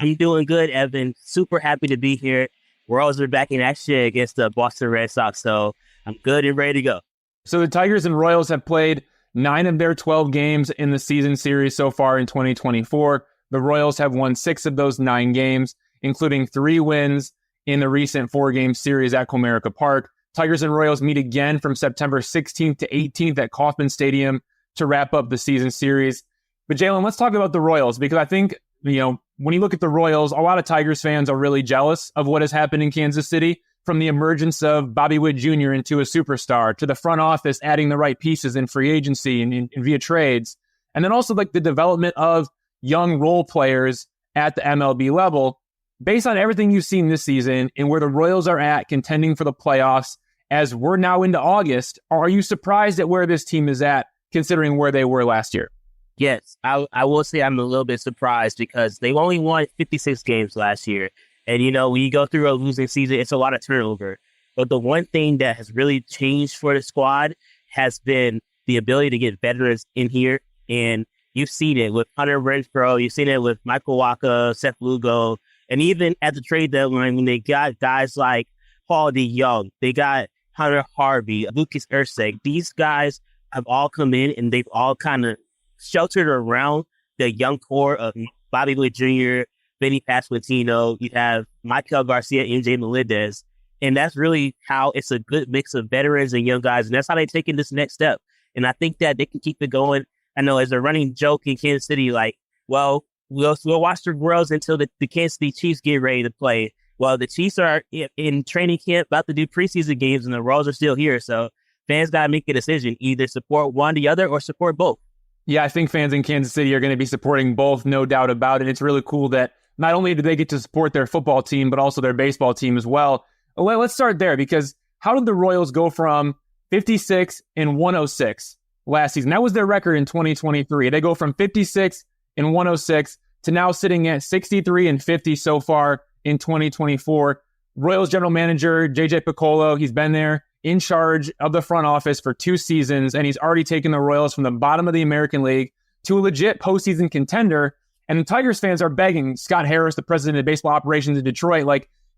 I'm doing good, Evan. Super happy to be here. Royals are back in action against the Boston Red Sox, so I'm good and ready to go. So the Tigers and Royals have played 9 of their 12 games in the season series so far in 2024. The Royals have won 6 of those 9 games, including 3 wins in the recent 4-game series at Comerica Park. Tigers and Royals meet again from September 16th to 18th at Kauffman Stadium to wrap up the season series. But Jaylen, let's talk about the Royals, because I think, when you look at the Royals, a lot of Tigers fans are really jealous of what has happened in Kansas City, from the emergence of Bobby Witt Jr. into a superstar, to the front office adding the right pieces in free agency and via trades. And then also like the development of young role players at the MLB level. Based on everything you've seen this season and where the Royals are at contending for the playoffs, as we're now into August, are you surprised at where this team is at, considering where they were last year? Yes, I will say I'm a little bit surprised because they've only won 56 games last year. And, when you go through a losing season, it's a lot of turnover. But the one thing that has really changed for the squad has been the ability to get veterans in here. And you've seen it with Hunter Renfroe. You've seen it with Michael Wacha, Seth Lugo. And even at the trade deadline, when they got guys like Paul DeYoung, they got Hunter Harvey, Lucas Erceg. These guys have all come in and they've all kind of sheltered around the young core of Bobby Witt Jr., Benny Pasquantino. You have Michael Garcia, MJ Melendez. And that's really how it's a good mix of veterans and young guys. And that's how they're taking this next step. And I think that they can keep it going. I know as a running joke in Kansas City, we'll watch the Royals until the Kansas City Chiefs get ready to play. Well, the Chiefs are in training camp about to do preseason games, and the Royals are still here. So fans got to make a decision, either support one or the other or support both. Yeah, I think fans in Kansas City are going to be supporting both, no doubt about it. It's really cool that not only do they get to support their football team, but also their baseball team as well. Let's start there, because how did the Royals go from 56 and 106 last season? That was their record in 2023. They go from 56 and 106 to now sitting at 63 and 50 so far in 2024. Royals general manager JJ Picollo, he's been there in charge of the front office for 2 seasons, and he's already taken the Royals from the bottom of the American League to a legit postseason contender. And the Tigers fans are begging Scott Harris, the president of baseball operations in Detroit,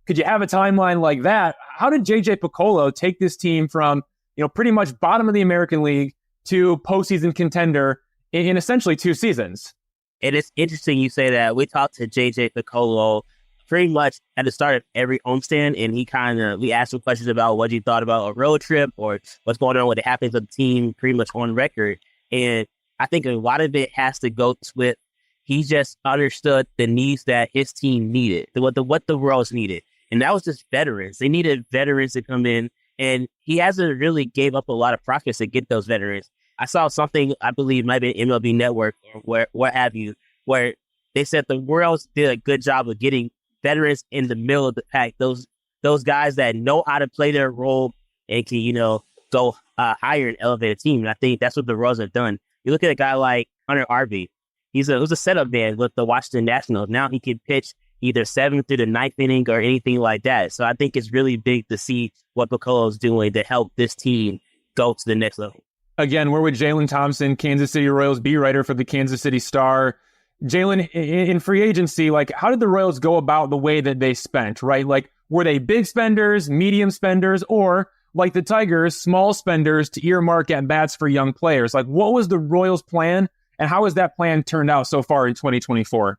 could you have a timeline like that? How did JJ Picollo take this team from, pretty much bottom of the American League to postseason contender in essentially 2 seasons? It is interesting you say that. We talked to JJ Picollo pretty much at the start of every homestand, and we asked him questions about what he thought about a road trip or what's going on with the happenings of the team pretty much on record. And I think a lot of it has to go with he just understood the needs that his team needed, what the Royals needed. And that was just veterans. They needed veterans to come in, and he hasn't really gave up a lot of profits to get those veterans. I saw something, I believe might be MLB Network or what have you, where they said the Royals did a good job of getting veterans in the middle of the pack, those guys that know how to play their role and can, go higher and elevate a team. And I think that's what the Royals have done. You look at a guy like Hunter Harvey. He was a setup man with the Washington Nationals. Now he can pitch either 7th through the 9th inning or anything like that. So I think it's really big to see what Picollo's doing to help this team go to the next level. Again, we're with Jaylen Thompson, Kansas City Royals beat writer for the Kansas City Star. Jaylen, in free agency, how did the Royals go about the way that they spent, right? Were they big spenders, medium spenders, or like the Tigers, small spenders to earmark at bats for young players? What was the Royals' plan, and how has that plan turned out so far in 2024?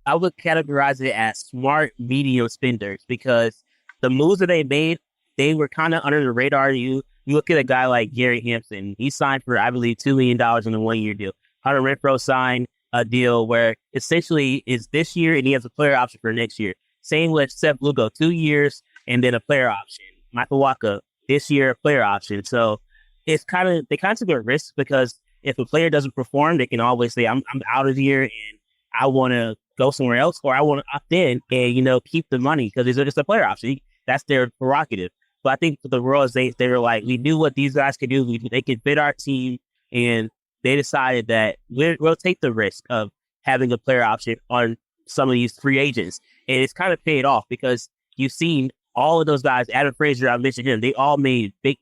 I would categorize it as smart, medium spenders, because the moves that they made, they were kind of under the radar. You look at a guy like Gary Hampson. He signed for, I believe, $2 million in a 1-year deal. Hunter Renfroe signed a deal where essentially is this year and he has a player option for next year. Same with Seth Lugo, 2 years and then a player option. Michael Wacha, this year, a player option. So it's they kind of took a risk, because if a player doesn't perform, they can always say, I'm out of here and I want to go somewhere else, or I want to opt in and, keep the money because it's a player option. That's their prerogative. But I think for the Royals, they were like, we knew what these guys could do. They could fit our team, and they decided that we'll take the risk of having a player option on some of these free agents. And it's kind of paid off, because you've seen all of those guys. Adam Frazier, I mentioned him. They all made big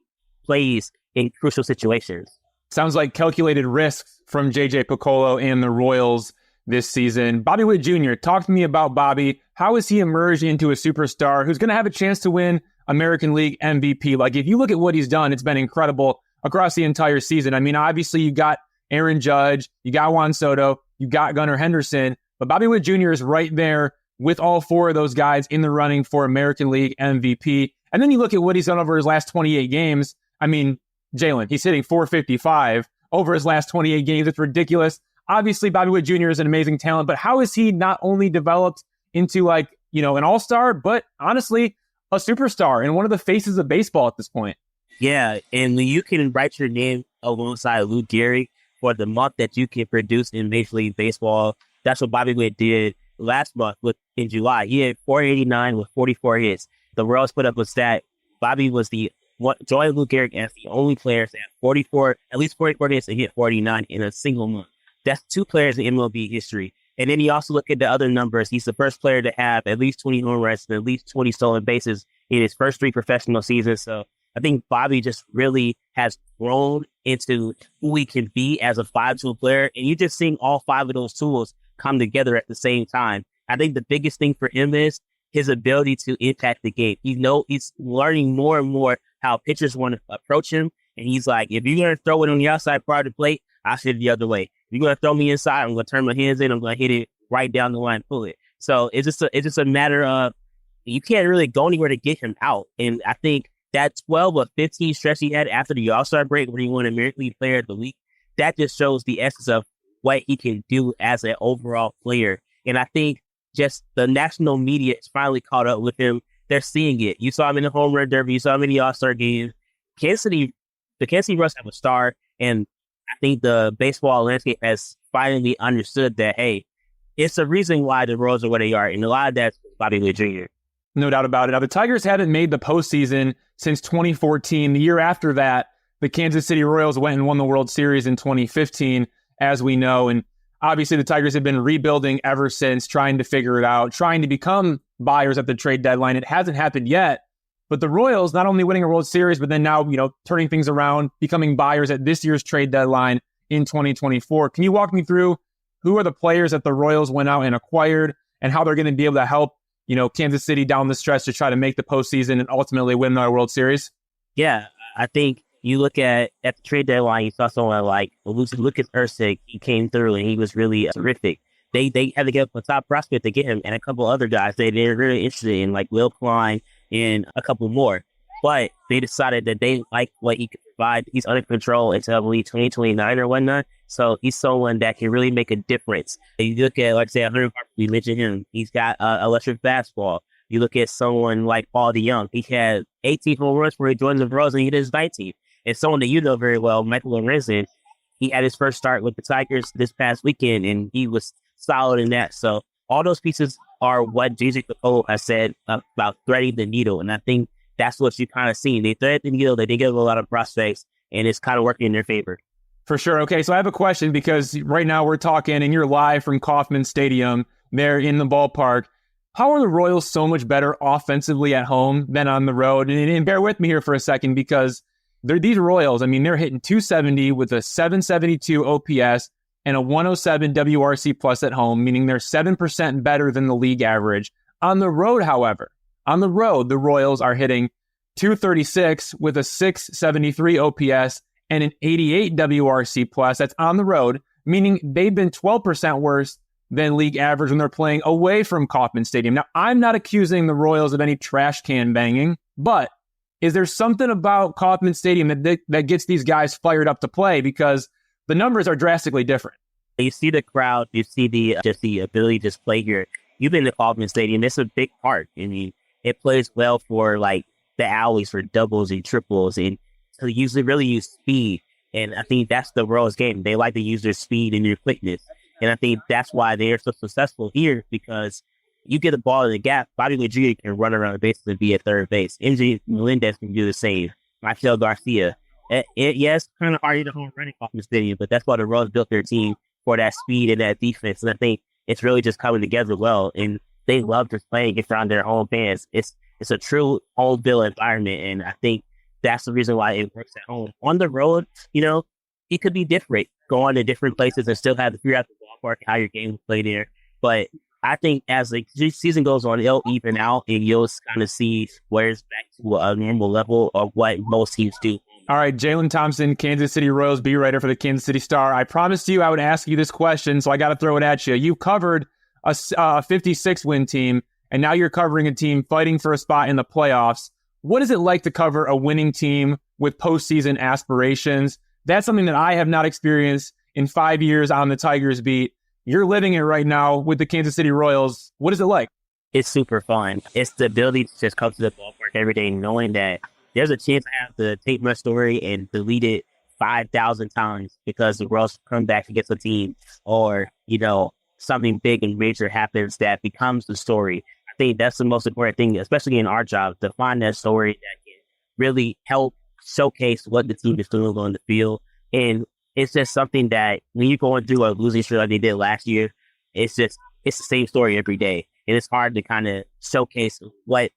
plays in crucial situations. Sounds like calculated risks from JJ Picollo and the Royals this season. Bobby Witt Jr., talk to me about Bobby. How has he emerged into a superstar who's going to have a chance to win American League MVP? If you look at what he's done, it's been incredible across the entire season. I mean, obviously you got Aaron Judge, you got Juan Soto, you got Gunnar Henderson, but Bobby Witt Jr. is right there with all four of those guys in the running for American League MVP. And then you look at what he's done over his last 28 games. I mean, Jaylen, he's hitting 455 over his last 28 games. It's ridiculous. Obviously, Bobby Witt Jr. is an amazing talent, but how is he not only developed into an all-star, but honestly, a superstar and one of the faces of baseball at this point? Yeah, and when you can write your name alongside Lou Gehrig for the month that you can produce in Major League Baseball, that's what Bobby Witt did last month in July. He had 489 with 44 hits. The Royals put up a stat. Bobby was joined Lou Gehrig as the only player to have at least 44 hits and hit 49 in a single month. That's two players in MLB history. And then you also look at the other numbers. He's the first player to have at least 20 home runs and at least 20 stolen bases in his first 3 professional seasons. So I think Bobby just really has grown into who he can be as a 5-tool player. And you're just seeing all 5 of those tools come together at the same time. I think the biggest thing for him is his ability to impact the game. He's learning more and more how pitchers want to approach him. And he's like, if you're going to throw it on the outside part of the plate, I'll hit it the other way. If you're going to throw me inside, I'm going to turn my hands in. I'm going to hit it right down the line, pull it. So it's just a matter of you can't really go anywhere to get him out. And I think that 12 or 15 stretch he had after the All-Star break when he won American League Player of the Week, that just shows the essence of what he can do as an overall player. And I think just the national media is finally caught up with him. They're seeing it. You saw him in the home run derby. You saw him in the All-Star game. The Kansas City Royals have a star, and I think the baseball landscape has finally understood that, hey, it's a reason why the Royals are where they are, and a lot of that's Bobby Witt Jr. No doubt about it. Now, the Tigers haven't made the postseason since 2014. The year after that, the Kansas City Royals went and won the World Series in 2015, as we know, and obviously, the Tigers have been rebuilding ever since, trying to figure it out, trying to become buyers at the trade deadline. It hasn't happened yet, but the Royals not only winning a World Series, but then now, turning things around, becoming buyers at this year's trade deadline in 2024. Can you walk me through who are the players that the Royals went out and acquired and how they're going to be able to help, Kansas City down the stretch to try to make the postseason and ultimately win the World Series? Yeah, I think you look at the trade deadline, you saw someone like Lucas Erceg. He came through and he was really terrific. They had to get a top prospect to get him and a couple other guys they're really interested in, like Will Klein and a couple more. But they decided that they like what he could provide. He's under control until I believe 2029 or whatnot. So he's someone that can really make a difference. You look at, like, say, Hunter Harper, we mentioned him. He's got electric fastball. You look at someone like Paul DeYoung. He had 18 home runs where he joined the Royals and he did his 19th. And someone that you know very well, Michael Lorenzen, he had his first start with the Tigers this past weekend, and he was solid in that. So all those pieces are what JJ Picollo has said about threading the needle, and I think that's what you kind of seen. They thread the needle, they did give a lot of prospects, and it's kind of working in their favor. For sure. Okay, so I have a question because right now we're talking, and you're live from Kauffman Stadium there in the ballpark. How are the Royals so much better offensively at home than on the road? And bear with me here for a second because these Royals, they're hitting 270 with a 772 OPS and a 107 WRC plus at home, meaning they're 7% better than the league average. On the road, however, the Royals are hitting 236 with a 673 OPS and an 88 WRC plus. That's on the road, meaning they've been 12% worse than league average when they're playing away from Kauffman Stadium. Now, I'm not accusing the Royals of any trash can banging, but is there something about Kauffman Stadium that gets these guys fired up to play? Because the numbers are drastically different. You see the crowd, you see the ability to just play here. You've been to Kauffman Stadium. It's a big part. It plays well for like the alleys for doubles and triples, and so they usually really use speed. And I think that's the Royals game. They like to use their speed and their quickness. And I think that's why they are so successful here, because you get the ball in the gap, Bobby Witt Jr. can run around the bases and be at third base. MJ Melendez can do the same. Michael Garcia. Yes, kind of hard to hit a home run off the stadium, but that's why the Royals built their team for that speed and that defense. And I think it's really just coming together well. And they love just playing against around their home fans. It's a true home field environment, and I think that's the reason why it works at home. On the road, it could be different. Go on to different places and still have to figure out the ballpark, how your game will play there. But I think as the season goes on, it'll even out, and you'll kind of see where it's back to a normal level of what most teams do. All right, Jaylen Thompson, Kansas City Royals beat writer for the Kansas City Star. I promised you I would ask you this question, so I got to throw it at you. You've covered a 56-win team, and now you're covering a team fighting for a spot in the playoffs. What is it like to cover a winning team with postseason aspirations? That's something that I have not experienced in 5 years on the Tigers beat. You're living it right now with the Kansas City Royals. What is it like? It's super fun. It's the ability to just come to the ballpark every day knowing that there's a chance I have to take my story and delete it 5,000 times because the Royals come back against a team or, something big and major happens that becomes the story. I think that's the most important thing, especially in our job, to find that story that can really help showcase what the team is doing on the field. And it's just something that when you're going through a losing streak like they did last year, it's the same story every day. And it's hard to kind of showcase what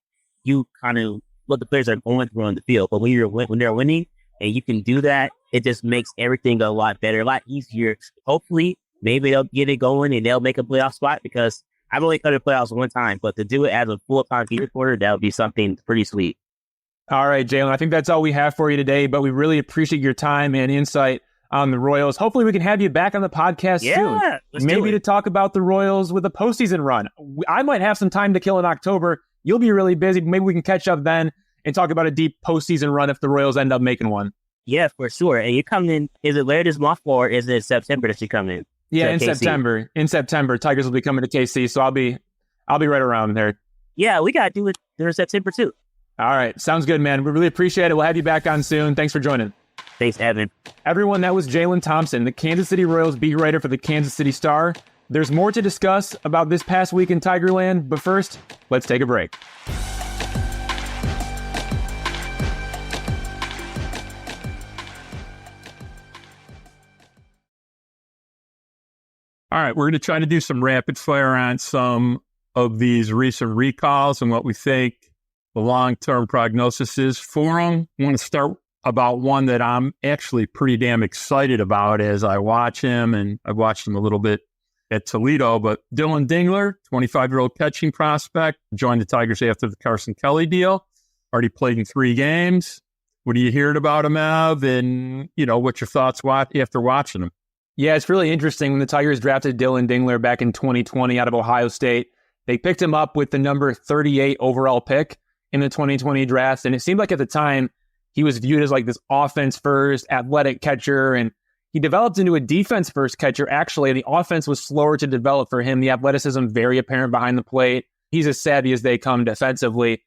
the players are going through on the field. But when they're winning and you can do that, it just makes everything a lot better, a lot easier. Hopefully, maybe they'll get it going and they'll make a playoff spot because I've only covered playoffs one time, but to do it as a full-time beat reporter, that would be something pretty sweet. All right, Jaylen, I think that's all we have for you today, but we really appreciate your time and insight on the Royals. Hopefully we can have you back on the podcast soon. Maybe to talk about the Royals with a postseason run. I might have some time to kill in October. You'll be really busy. Maybe we can catch up then and talk about a deep postseason run if the Royals end up making one. Yeah, for sure. And you come in, is it later this month or is it September that you come in? Yeah, in KC? In September, Tigers will be coming to KC, so I'll be right around there. Yeah, we got to do it during September too. All right, sounds good, man. We really appreciate it. We'll have you back on soon. Thanks for joining. Thanks, Evan. Everyone, that was Jaylen Thompson, the Kansas City Royals beat writer for the Kansas City Star. There's more to discuss about this past week in Tigerland, but first, let's take a break. All right, we're going to try to do some rapid fire on some of these recent recalls and what we think the long-term prognosis is for them. I want to start about one that I'm actually pretty damn excited about as I watch him, and I've watched him a little bit at Toledo, but Dillon Dingler, 25-year-old catching prospect, joined the Tigers after the Carson Kelly deal, already played in 3 games. What are you hearing about him, Ev? And, what's your thoughts after watching him? Yeah, it's really interesting. When the Tigers drafted Dillon Dingler back in 2020 out of Ohio State, they picked him up with the number 38 overall pick in the 2020 draft. And it seemed like at the time he was viewed as like this offense-first, athletic catcher. And he developed into a defense-first catcher. Actually, the offense was slower to develop for him. The athleticism very apparent behind the plate. He's as savvy as they come defensively.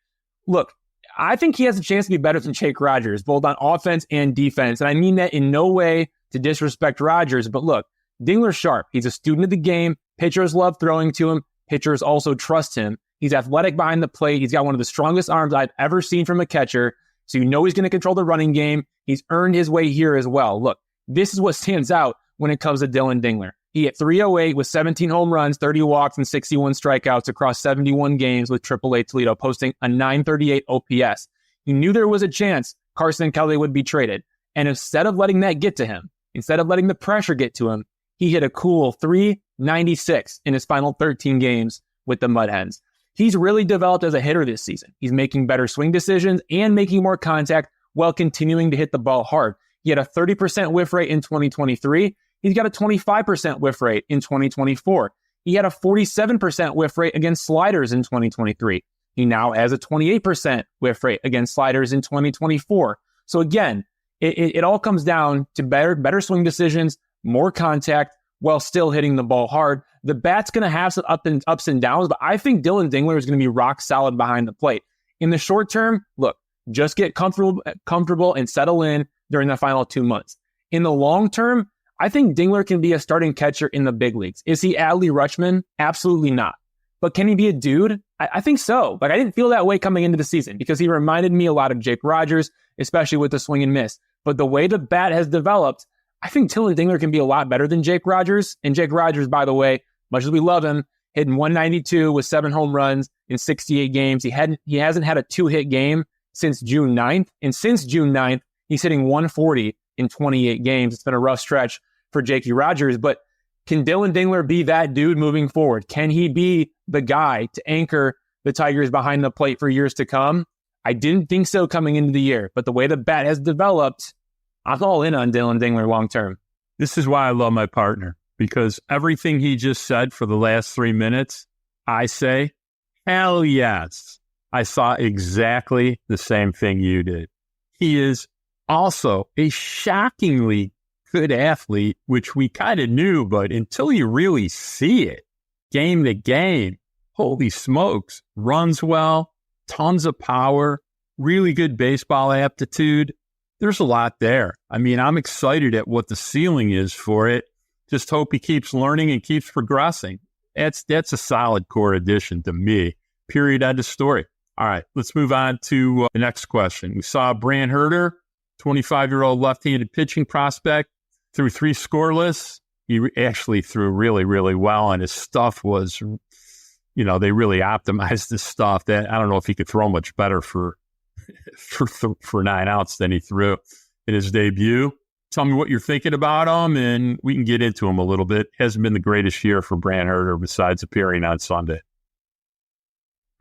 Look, I think he has a chance to be better than Jake Rogers, both on offense and defense. And I mean that in no way to disrespect Rogers, but look, Dingler's sharp. He's a student of the game. Pitchers love throwing to him. Pitchers also trust him. He's athletic behind the plate. He's got one of the strongest arms I've ever seen from a catcher. So he's going to control the running game. He's earned his way here as well. Look, this is what stands out when it comes to Dillon Dingler. He hit .308 with 17 home runs, 30 walks, and 61 strikeouts across 71 games with Triple-A Toledo, posting a .938 OPS. He knew there was a chance Carson Kelly would be traded. And instead of letting that get to him, instead of letting the pressure get to him, he hit a cool .396 in his final 13 games with the Mud Hens. He's really developed as a hitter this season. He's making better swing decisions and making more contact while continuing to hit the ball hard. He had a 30% whiff rate in 2023. He's got a 25% whiff rate in 2024. He had a 47% whiff rate against sliders in 2023. He now has a 28% whiff rate against sliders in 2024. So again, it all comes down to better swing decisions, more contact, while still hitting the ball hard. The bat's going to have some ups and downs, but I think Dillon Dingler is going to be rock solid behind the plate. In the short term, look, just get comfortable and settle in during the final 2 months. In the long term, I think Dingler can be a starting catcher in the big leagues. Is he Adley Rutschman? Absolutely not. But can he be a dude? I think so. Like, I didn't feel that way coming into the season because he reminded me a lot of Jake Rogers, especially with the swing and miss. But the way the bat has developed, I think Dillon Dingler can be a lot better than Jake Rogers. And Jake Rogers, by the way, much as we love him, hitting .192 with 7 home runs in 68 games. He hasn't had a 2-hit game since June 9th. And since June 9th, he's hitting .140 in 28 games. It's been a rough stretch for Jakey Rogers. But can Dillon Dingler be that dude moving forward? Can he be the guy to anchor the Tigers behind the plate for years to come? I didn't think so coming into the year. But the way the bat has developed, I'm all in on Dillon Dingler long term. This is why I love my partner. because everything he just said for the last 3 minutes, I say, hell yes. I saw exactly the same thing you did. He is also a shockingly good athlete, which we kind of knew, but until you really see it, game to game, holy smokes, runs well, tons of power, really good baseball aptitude. There's a lot there. I mean, I'm excited at what the ceiling is for it. Just hope he keeps learning and keeps progressing. That's a solid core addition to me. Period. End of story. All right, let's move on to the next question. We saw Brant Herter, 25-year-old left-handed pitching prospect, threw 3 scoreless. He actually threw really, really well, and his stuff was, they really optimized his stuff. That I don't know if he could throw much better for 9 outs than he threw in his debut. Tell me what you're thinking about him, and we can get into him a little bit. Hasn't been the greatest year for Brant Herter besides appearing on Sunday.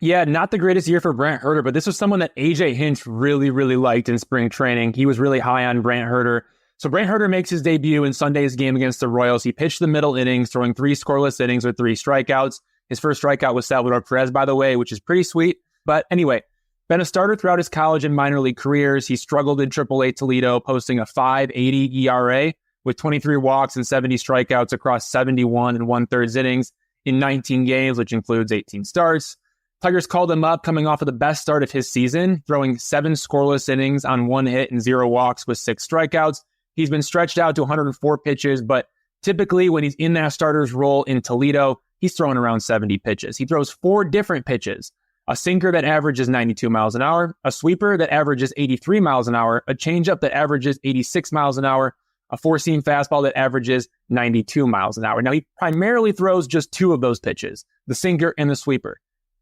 Yeah, not the greatest year for Brant Herter, but this was someone that AJ Hinch really, really liked in spring training. He was really high on Brant Herter. So Brant Herter makes his debut in Sunday's game against the Royals. He pitched the middle innings, throwing 3 scoreless innings with 3 strikeouts. His first strikeout was Salvador Perez, by the way, which is pretty sweet. But anyway, been a starter throughout his college and minor league careers. He struggled in Triple-A Toledo, posting a 5.80 ERA with 23 walks and 70 strikeouts across 71 and 1/3 innings in 19 games, which includes 18 starts. Tigers called him up coming off of the best start of his season, throwing 7 scoreless innings on 1 hit and 0 walks with 6 strikeouts. He's been stretched out to 104 pitches, but typically when he's in that starter's role in Toledo, he's throwing around 70 pitches. He throws 4 different pitches: a sinker that averages 92 miles an hour, a sweeper that averages 83 miles an hour, a changeup that averages 86 miles an hour, a 4-seam fastball that averages 92 miles an hour. Now, he primarily throws just 2 of those pitches, the sinker and the sweeper.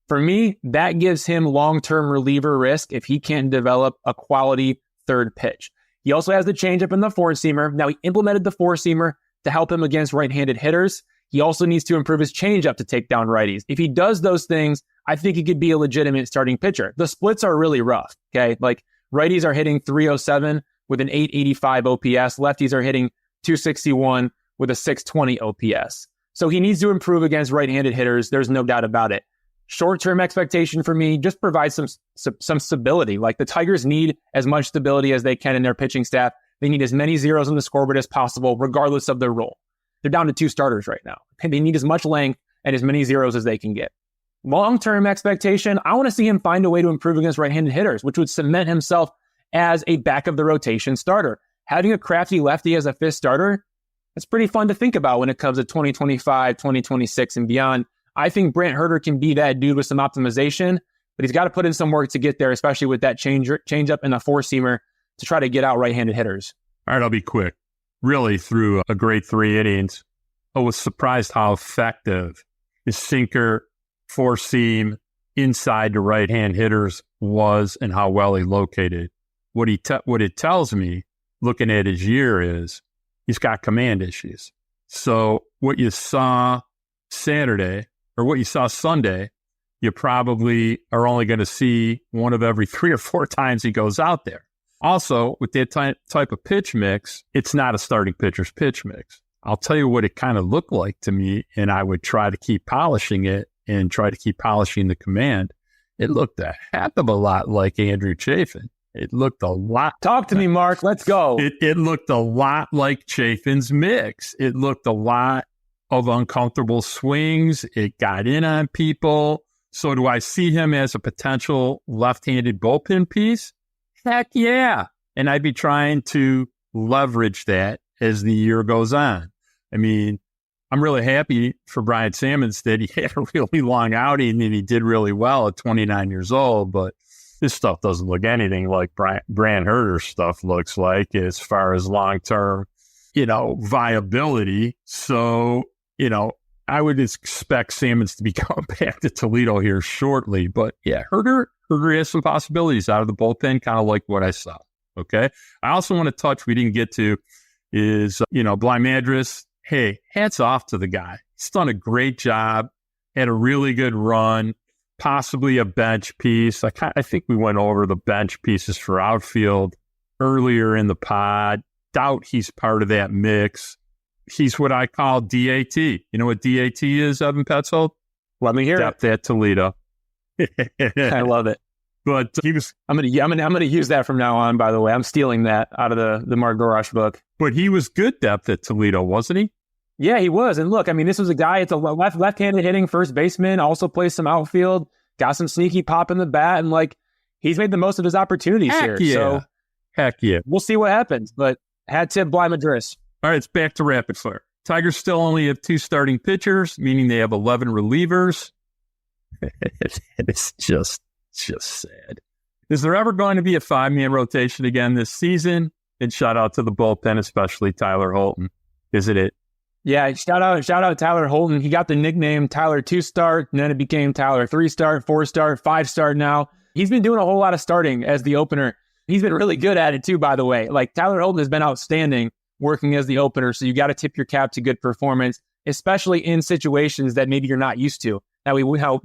For me, that gives him long-term reliever risk if he can't develop a quality third pitch. He also has the changeup and the 4-seamer. Now, he implemented the 4-seamer to help him against right-handed hitters. He also needs to improve his changeup to take down righties. If he does those things, I think he could be a legitimate starting pitcher. The splits are really rough, okay? Like, righties are hitting 307 with an 885 OPS. Lefties are hitting 261 with a 620 OPS. So he needs to improve against right-handed hitters. There's no doubt about it. Short-term expectation for me, just provide some stability. Like, the Tigers need as much stability as they can in their pitching staff. They need as many zeros on the scoreboard as possible, regardless of their role. They're down to 2 starters right now. They need as much length and as many zeros as they can get. Long-term expectation, I want to see him find a way to improve against right-handed hitters, which would cement himself as a back-of-the-rotation starter. Having a crafty lefty as a 5th starter, that's pretty fun to think about when it comes to 2025, 2026, and beyond. I think Brant Herter can be that dude with some optimization, but he's got to put in some work to get there, especially with that changeup and the 4-seamer to try to get out right-handed hitters. All right, I'll be quick. Really threw a great 3 innings. I was surprised how effective his sinker, 4-seam, inside to right-hand hitters was and how well he located. What it tells me, looking at his year, is he's got command issues. So what you saw Saturday, or what you saw Sunday, you probably are only going to see one of every 3 or 4 times he goes out there. Also, with that type of pitch mix, it's not a starting pitcher's pitch mix. I'll tell you what it kind of looked like to me, and I would try to keep polishing it and try to keep polishing the command. It looked a heck of a lot like Andrew Chafin. It looked a lot. Talk to me, Mark. Let's go. It looked a lot like Chafin's mix. It looked a lot of uncomfortable swings. It got in on people. So do I see him as a potential left-handed bullpen piece? Heck yeah. And I'd be trying to leverage that as the year goes on. I mean, I'm really happy for Brian Sammons that he had a really long outing and he did really well at 29 years old, but this stuff doesn't look anything like Brant Herter's stuff looks like as far as long-term, viability. So, I would expect Sammons to be coming back to Toledo here shortly. But yeah, Herter has some possibilities out of the bullpen, kind of like what I saw. Okay. I also want to touch, we didn't get to, is, Bly Madras. Hey, hats off to the guy. He's done a great job, had a really good run, possibly a bench piece. I think we went over the bench pieces for outfield earlier in the pod. Doubt he's part of that mix. He's what I call DAT. You know what DAT is, Evan Petzold? Let me hear Depth at Toledo. I love it. But he was, I'm gonna use that from now on. By the way, I'm stealing that out of the Mark Gorosh book. but he was good depth at Toledo, wasn't he? Yeah, he was. And look, I mean, this was a guy. It's a left-handed hitting first baseman. Also plays some outfield. Got some sneaky pop in the bat, and like he's made the most of his opportunities here. Yeah. So Heck yeah. we'll see what happens. But hat tip Bly Madris. All right, it's back to rapid fire. Tigers still only have 2 starting pitchers, meaning they have 11 relievers. It's just sad. Is there ever going to be a 5-man rotation again this season? And shout out to the bullpen, especially Tyler Holton. Is it? Yeah, shout out Tyler Holton. He got the nickname Tyler 2-start, and then it became Tyler 3-start, 4-start, 5-start now. He's been doing a whole lot of starting as the opener. He's been really good at it too, by the way. Like Tyler Holton has been outstanding working as the opener, so you got to tip your cap to good performance, especially in situations that maybe you're not used to. Now,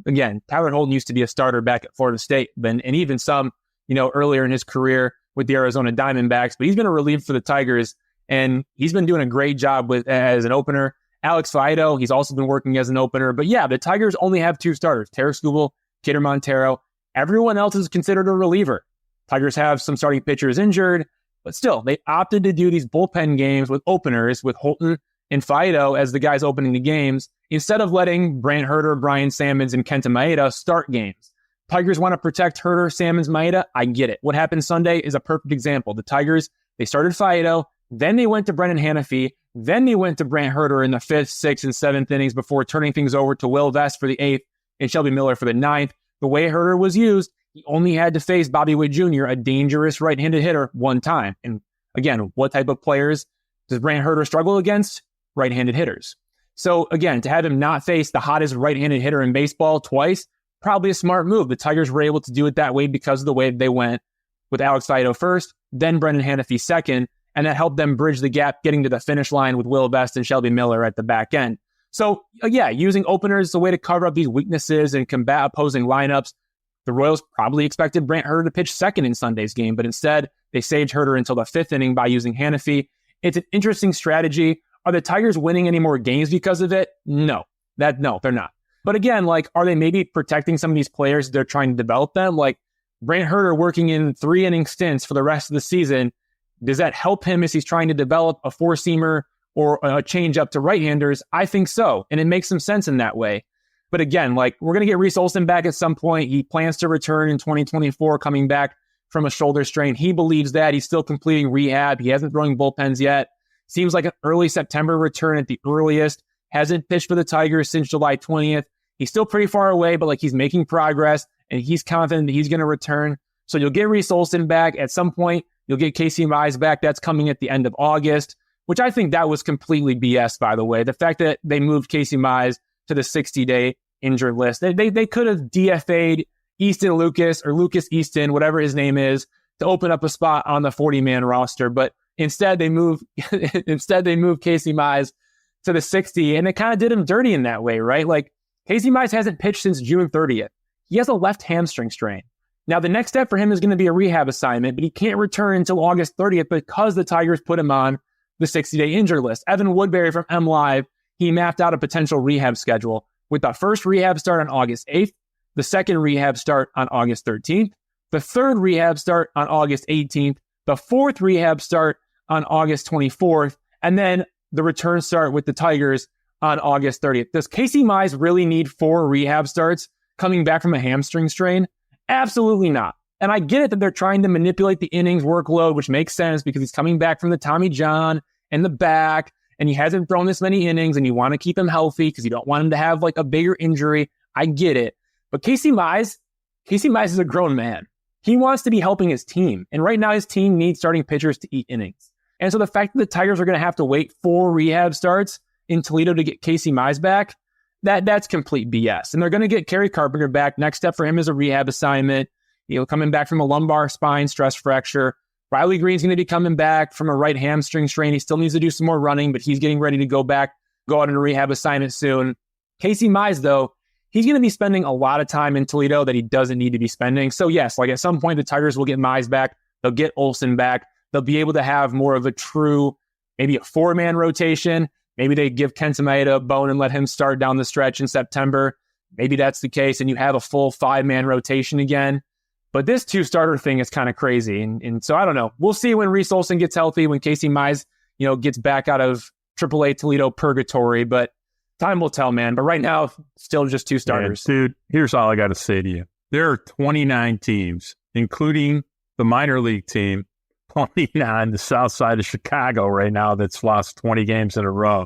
again, Tyler Holton used to be a starter back at Florida State, and even some, earlier in his career with the Arizona Diamondbacks, but he's been a relief for the Tigers, and he's been doing a great job as an opener. Alex Fido, he's also been working as an opener. But yeah, the Tigers only have 2 starters, Tarik Skubal, Kidder Montero. Everyone else is considered a reliever. Tigers have some starting pitchers injured, but still, they opted to do these bullpen games with openers, with Holton and Fido as the guys opening the games, instead of letting Brant Herter, Brian Sammons, and Kenta Maeda start games. Tigers want to protect Herter, Sammons, Maeda. I get it. What happened Sunday is a perfect example. The Tigers, they started Fido, then they went to Brennan Hanafy, then they went to Brant Herter in the 5th, 6th, and 7th innings before turning things over to Will Vest for the 8th and Shelby Miller for the 9th. The way Herter was used, he only had to face Bobby Witt Jr., a dangerous right-handed hitter, one time. And again, what type of players does Brant Herter struggle against? Right-handed hitters. So again, to have him not face the hottest right-handed hitter in baseball twice, probably a smart move. The Tigers were able to do it that way because of the way they went with Alex Fido first, then Brennan Hanafy second, and that helped them bridge the gap getting to the finish line with Will Vest and Shelby Miller at the back end. So yeah, using openers as a way to cover up these weaknesses and combat opposing lineups. The Royals probably expected Brant Herter to pitch second in Sunday's game, but instead they saved Herter until the 5th inning by using Hanafy. It's an interesting strategy. Are the Tigers winning any more games because of it? No, they're not. But again, are they maybe protecting some of these players they're trying to develop them? Like Brant Herter working in 3-inning stints for the rest of the season. Does that help him as he's trying to develop a 4-seamer or a change-up to right-handers? I think so, and it makes some sense in that way. But again, we're going to get Reese Olson back at some point. He plans to return in 2024, coming back from a shoulder strain. He believes that. He's still completing rehab. He hasn't thrown bullpens yet. Seems like an early September return at the earliest. Hasn't pitched for the Tigers since July 20th. He's still pretty far away, but he's making progress, and he's confident that he's going to return. So you'll get Reese Olson back at some point. You'll get Casey Mize back. That's coming at the end of August, which I think that was completely BS, by the way. The fact that they moved Casey Mize to the 60-day injured list. They could have DFA'd Easton Lucas or Lucas Easton, whatever his name is, to open up a spot on the 40-man roster. But instead they moved Casey Mize to the 60, and it kind of did him dirty in that way, right? Casey Mize hasn't pitched since June 30th. He has a left hamstring strain. Now, the next step for him is going to be a rehab assignment, but he can't return until August 30th because the Tigers put him on the 60-day injured list. Evan Woodbury from MLive, he mapped out a potential rehab schedule with the first rehab start on August 8th, the second rehab start on August 13th, the third rehab start on August 18th, the fourth rehab start on August 24th, and then the return start with the Tigers on August 30th. Does Casey Mize really need 4 rehab starts coming back from a hamstring strain? Absolutely not. And I get it that they're trying to manipulate the innings workload, which makes sense because he's coming back from the Tommy John and the back, and he hasn't thrown this many innings, and you want to keep him healthy because you don't want him to have a bigger injury. I get it. But Casey Mize is a grown man. He wants to be helping his team. And right now his team needs starting pitchers to eat innings. And so the fact that the Tigers are going to have to wait 4 rehab starts in Toledo to get Casey Mize back, that's complete BS. And they're going to get Kerry Carpenter back. Next step for him is a rehab assignment. Coming back from a lumbar spine stress fracture. Riley Green's going to be coming back from a right hamstring strain. He still needs to do some more running, but he's getting ready to go out on a rehab assignment soon. Casey Mize, though, he's going to be spending a lot of time in Toledo that he doesn't need to be spending. So yes, at some point the Tigers will get Mize back. They'll get Olson back. They'll be able to have more of a true, maybe a 4-man rotation. Maybe they give Kenta Maeda a bone and let him start down the stretch in September. Maybe that's the case, and you have a full 5-man rotation again. But this 2-starter thing is kind of crazy. And so I don't know. We'll see when Reese Olson gets healthy, when Casey Mize, gets back out of Triple-A Toledo purgatory. But time will tell, man. But right now, still just 2 starters. Man, dude, here's all I got to say to you. There are 29 teams, including the minor league team, 29, the south side of Chicago right now, that's lost 20 games in a row.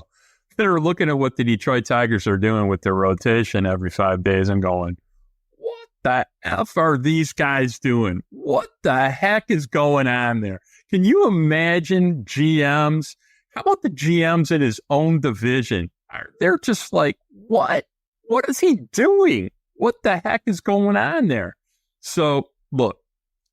They're looking at what the Detroit Tigers are doing with their rotation every 5 days and going, what the F are these guys doing? What the heck is going on there? Can you imagine GMs? How about the GMs in his own division? They're just like, what? What is he doing? What the heck is going on there? So, look,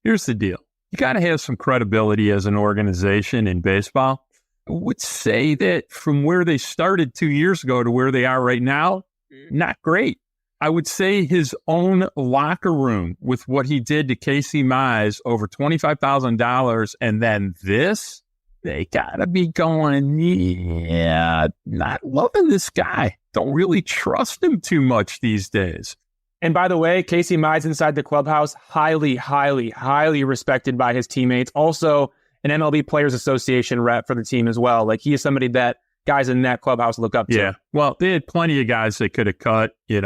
here's the deal. You got to have some credibility as an organization in baseball. I would say that from where they started 2 years ago to where they are right now, not great. I would say his own locker room with what he did to Casey Mize, over $25,000, and then this, they got to be going, yeah, not loving this guy. Don't really trust him too much these days. And by the way, Casey Mize inside the clubhouse, highly, highly, highly respected by his teammates. Also, an MLB Players Association rep for the team as well. Like, he is somebody that guys in that clubhouse look up to. Yeah. Well, they had plenty of guys they could have cut. They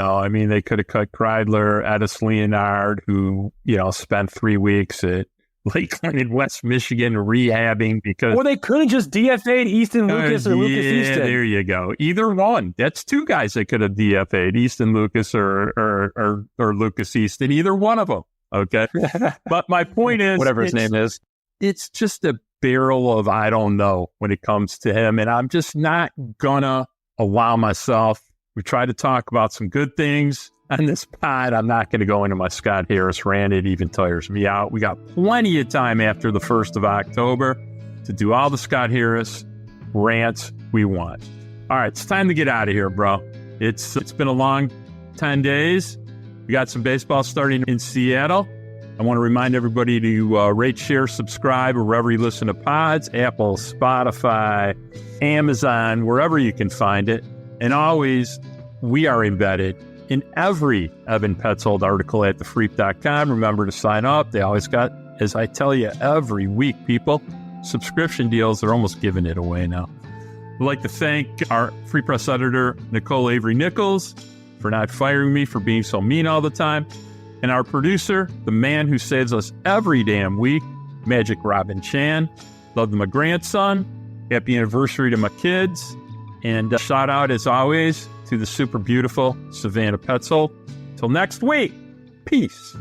could have cut Kreidler, Edis Leonard, who, spent 3 weeks at Lakeland in West Michigan rehabbing because... Or they could have just DFA'd Easton Lucas or Lucas Easton. There you go. Either one. That's 2 guys they could have DFA'd, Easton Lucas or Lucas Easton. Either one of them. Okay? But my point is... Whatever his name is. It's just a barrel of I don't know when it comes to him. And I'm just not gonna allow myself. We try to talk about some good things on this pod. I'm not going to go into my Scott Harris rant. It even tires me out. We got plenty of time after the 1st of October to do all the Scott Harris rants we want. All right, it's time to get out of here, bro. It's been a long 10 days. We got some baseball starting in Seattle. I want to remind everybody to rate, share, subscribe wherever you listen to pods, Apple, Spotify, Amazon, wherever you can find it. And always, we are embedded in every Evan Petzold article at thefreep.com. Remember to sign up. They always got, as I tell you every week, people, subscription deals. They're almost giving it away now. We'd like to thank our Free Press editor, Nicole Avery Nichols, for not firing me for being so mean all the time. And our producer, the man who saves us every damn week, Magic Robin Chan. Love to my grandson. Happy anniversary to my kids. And shout out, as always, to the super beautiful Savannah Petzold. Till next week, peace.